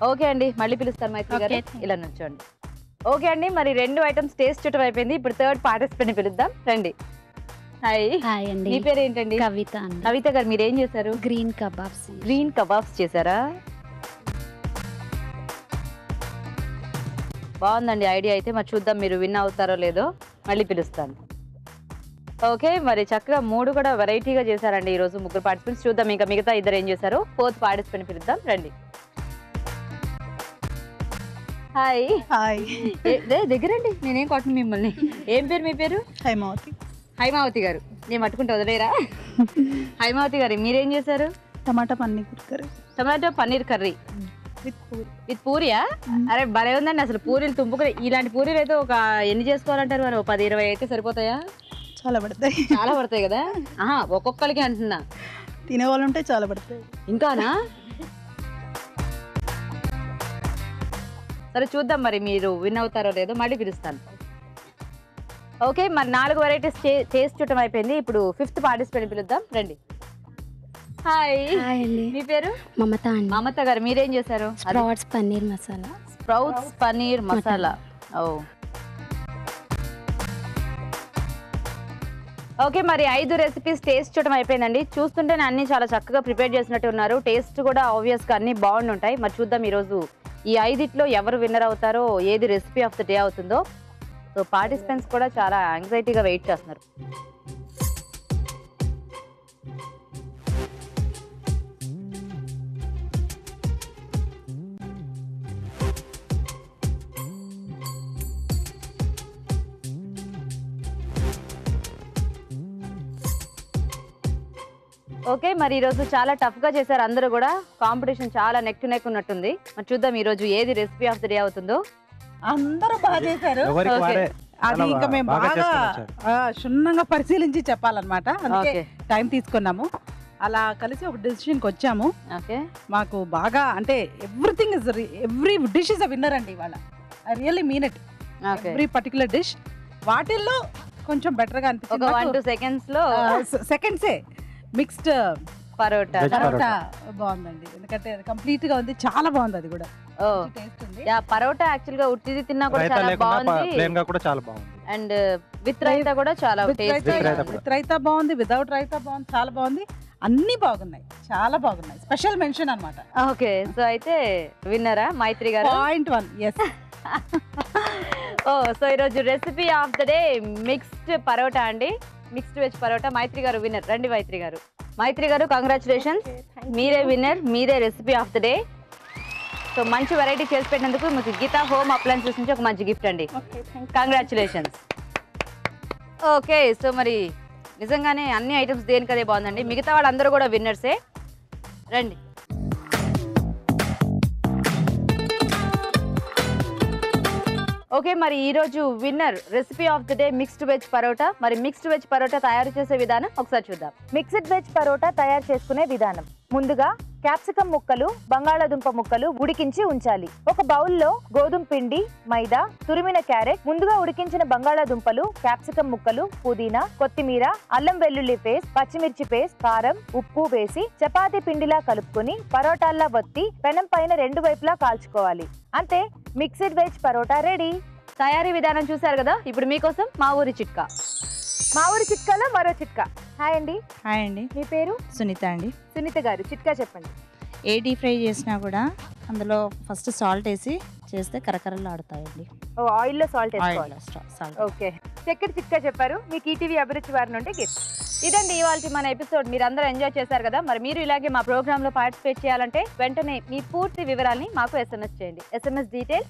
Speaker 1: Okay అండి, మళ్ళీ పిలుస్తాను మైత్రి గారు, ఇలా నుంచోండి. ఓకే అండి, మరి 2 ఐటమ్స్ టేస్ట్ చేయడం అయిపోయింది. ఇప్పుడు థర్డ్ పార్టిసిపెంట్ పిలుద్దాం, రండి. హాయ్.
Speaker 14: హాయ్ అండి.
Speaker 1: మీ పేరు ఏంటండి?
Speaker 14: కవిత అండి.
Speaker 1: కవిత గారు, మీరు ఏం చేశారు?
Speaker 14: Green kebabs.
Speaker 1: గ్రీన్ కబాబ్స్ చేశారా? బాగుందండి ఐడియా అయితే. మరి చూద్దాం మీరు విన్ అవుతారో లేదో, మళ్ళీ పిలుస్తాను. ఓకే, మరి చక్కగా 3 కూడా వెరైటీగా చేశారండి ఈరోజు ముగ్గురు పార్టిసిపెంట్స్. చూద్దాం ఇంకా మిగతా 2 ఏం చేశారు. ఫోర్త్ పార్టిసిపెంట్ పిలుద్దాం, రండి. హాయ్.
Speaker 15: హాయ్.
Speaker 1: దగ్గరండి, నేనేం కొట్టను మిమ్మల్ని. ఏం పేరు మీ పేరు?
Speaker 15: హైమావతి.
Speaker 1: హైమావతి గారు, నేను పట్టుకుంటా, వదిలేరా? హైమావతి గారు, మీరేం చేశారు?
Speaker 15: Tomato paneer curry.
Speaker 1: Tomato paneer curry with పూరియా? అరే భలే ఉందండి. అసలు పూరీలు తుంపుకుని, ఇలాంటి పూరీలు అయితే ఒక ఎన్ని చేసుకోవాలంటారు? మరి 10-20 అయితే సరిపోతాయా?
Speaker 15: చాలా పడతాయి.
Speaker 1: చాలా పడతాయి కదా. ఆహా, ఒక్కొక్కరికి అంటున్నా.
Speaker 15: తినేవాళ్ళు ఉంటే చాలా పడతాయి.
Speaker 1: ఇంకానా? సరే చూద్దాం మరి మీరు విన్ అవుతారో లేదో, మళ్ళీ పిలుస్తాను. ఓకే, మరి 4 వెరైటీస్ టేస్ట్ చూడటం అయిపోయింది. ఇప్పుడు 5th పార్టిసిపెంట్ పిలుద్దాం, రండి. హాయ్.
Speaker 14: హాయ్ అండి.
Speaker 1: మీ పేరు?
Speaker 14: మమత అండి.
Speaker 1: మమత గారు, మీరేం చేశారు?
Speaker 14: స్ప్రౌట్స్ పన్నీర్ మసాలా.
Speaker 1: స్ప్రౌట్స్ పన్నీర్ మసాలా. ఓ ఓకే, మరి 5 రెసిపీస్ టేస్ట్ చూడటం అయిపోయిందండి. చూస్తుంటేనే అన్ని చాలా చక్కగా ప్రిపేర్ చేసినట్టు ఉన్నారు. టేస్ట్ కూడా ఆబ్వియస్గా అన్ని బాగుంటాయి. మరి చూద్దాం ఈరోజు ఈ 5 ఎవరు విన్నర్ అవుతారో, ఏది రెసిపీ ఆఫ్ ద డే అవుతుందో. సో పార్టిసిపెంట్స్ కూడా చాలా యాంగ్జైటీగా వెయిట్ చేస్తున్నారు. ఓకే, మరి ఈరోజు చాలా టఫ్గా చేశారు అందరూ కూడా. కాంపిటీషన్ చాలా నెక్ టు నెక్ ఉన్నట్టుంది. మరి చూద్దాం ఈరోజు ఏది రెసిపీ ఆఫ్ ద డే అవుతుందో.
Speaker 7: అందరూ బాగా చేశారు. అది ఇంకా మేము బాగా క్షుణ్ణంగా పరిశీలించి చెప్పాలన్నమాట. అందుకే టైం తీసుకున్నాము. అలా కలిసి ఒక డెసిషన్కి వచ్చాము. మాకు బాగా అంటే everything is every dish is a winner అండి ఇవాళ. I really mean it. Every particular dish వాటిల్లో కొంచెం బెటర్గా అనిపించింది.
Speaker 1: 1-2 సెకండ్స్లో
Speaker 7: సెకండ్సే మిక్స్డ్
Speaker 1: పరోటా
Speaker 7: బాగుందండి. ఎందుకంటే కంప్లీట్ గా ఉంది, చాలా బాగుంది. అది కూడా
Speaker 1: పరోటా యాక్చువల్ గా ఉట్టిది తిన్నా కూడా చాలా బాగుంది.
Speaker 8: ప్లేన్ గా కూడా చాలా బాగుంది.
Speaker 1: అండ్ విత్ రైతా కూడా చాలా టేస్టీ.
Speaker 7: విత్ రైతా బాగుంది, వితౌట్ రైతా బాగుంది, చాలా బాగుంది. అన్ని బాగున్నాయి, చాలా బాగున్నాయి. స్పెషల్ మెన్షన్ అన్నమాట.
Speaker 1: ఓకే, సో అయితే విన్నరా మైత్రి గారు?
Speaker 7: .1. ఎస్.
Speaker 1: ఓ, సో ఈరోజు recipe of the day mixed parotta అండి. Mixed veg parotta. మైత్రి గారు విన్నర్. రండి మైత్రి గారు. మైత్రి గారు, కంగ్రాచులేషన్స్, మీరే విన్నర్, మీరే recipe of the day. So మంచి వెరైటీ చేసి పెట్టినందుకు మీకు గీతా హోమ్ అప్లయన్సెస్ నుంచి ఒక మంచి గిఫ్ట్ అండి. కంగ్రాచులేషన్స్. ఓకే, సో మరి నిజంగానే అన్ని ఐటమ్స్ దేనికదే బాగుందండి. మిగతా వాళ్ళందరూ కూడా విన్నర్సే. రండి. ఓకే, మరి ఈరోజు winner recipe of the day mixed veg paratha. మరి మిక్స్డ్ వెజ్ పరోటా తయారు చేసే విధానం ఒకసారి చూద్దాం.
Speaker 2: మిక్స్డ్ వెజ్ పరోటా తయారు చేసుకునే విధానం. ముందుగా క్యాప్సికమ్ ముక్కలు, బంగాళాదుంప ముక్కలు ఉడికించి ఉంచాలి. ఒక బౌల్లో గోధుమ పిండి, మైదా, తురిమిన క్యారెట్, ముందుగా ఉడికించిన బంగాళాదుంపలు, క్యాప్సికమ్ ముక్కలు, పుదీనా, కొత్తిమీర, అల్లం వెల్లుల్లి పేస్ట్, పచ్చిమిర్చి పేస్ట్, కారం, ఉప్పు వేసి చపాతీ పిండిలా కలుపుకొని పరోటాల్లా వత్తి పెనం పైన 2 వైపులా కాల్చుకోవాలి. అంతే, మిక్స్డ్ వెజ్ పరోటా రెడీ.
Speaker 1: తయారీ విధానం చూసారు కదా. ఇప్పుడు మీకోసం మా ఊరి చిట్కా.
Speaker 2: మా ఊరి చిట్కాలో మరో చిట్కా. హాయ్ అండి.
Speaker 16: హాయ్ అండి.
Speaker 2: మీ పేరు?
Speaker 16: సునీత అండి.
Speaker 2: సునీత గారు, చిట్కా చెప్పండి.
Speaker 16: ఏ డీప్ ఫ్రై చేసినా కూడా అందులో ఫస్ట్ సాల్ట్ వేసి చేస్తే కరకరలు ఆడుతాయండి.
Speaker 2: ఆయిల్లో సాల్ట్ వేసుకోవాలి. ఓకే, చక్కెర చిట్కా చెప్పారు. మీకు ఈటీవీ అభిరుచి వారి నుండి గిఫ్ట్.
Speaker 1: ఇదండి ఇవాళ మన ఎపిసోడ్. మీరు అందరూ ఎంజాయ్ చేశారు కదా. మరి మీరు ఇలాగే మా ప్రోగ్రామ్ లో పార్టిసిపేట్ చేయాలంటే వెంటనే మీ పూర్తి వివరాల్ని మాకు SMS చేయండి. SMS డీటెయిల్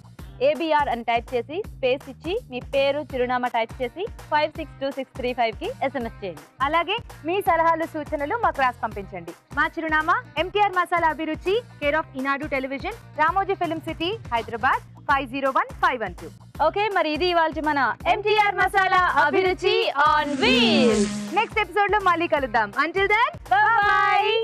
Speaker 1: ABR అని టైప్ చేసి స్పేస్ ఇచ్చి మీ పేరు, చిరునామా టైప్ చేసి 562635 కి SMS చేయండి.
Speaker 2: అలాగే మీ సలహాలు, సూచనలు మాకు రాసి పంపించండి. మా చిరునామా MTR మసాలా అభిరుచి, care of Eenadu television, Ramoji film city, Hyderabad 501512.
Speaker 1: Okay, మరి ఇది ఇవాళ మన MTR మసాలా అభిరుచి ఆన్ వీల్స్.
Speaker 2: నెక్స్ట్ ఎపిసోడ్ లో మళ్ళీ కలుద్దాం. Until then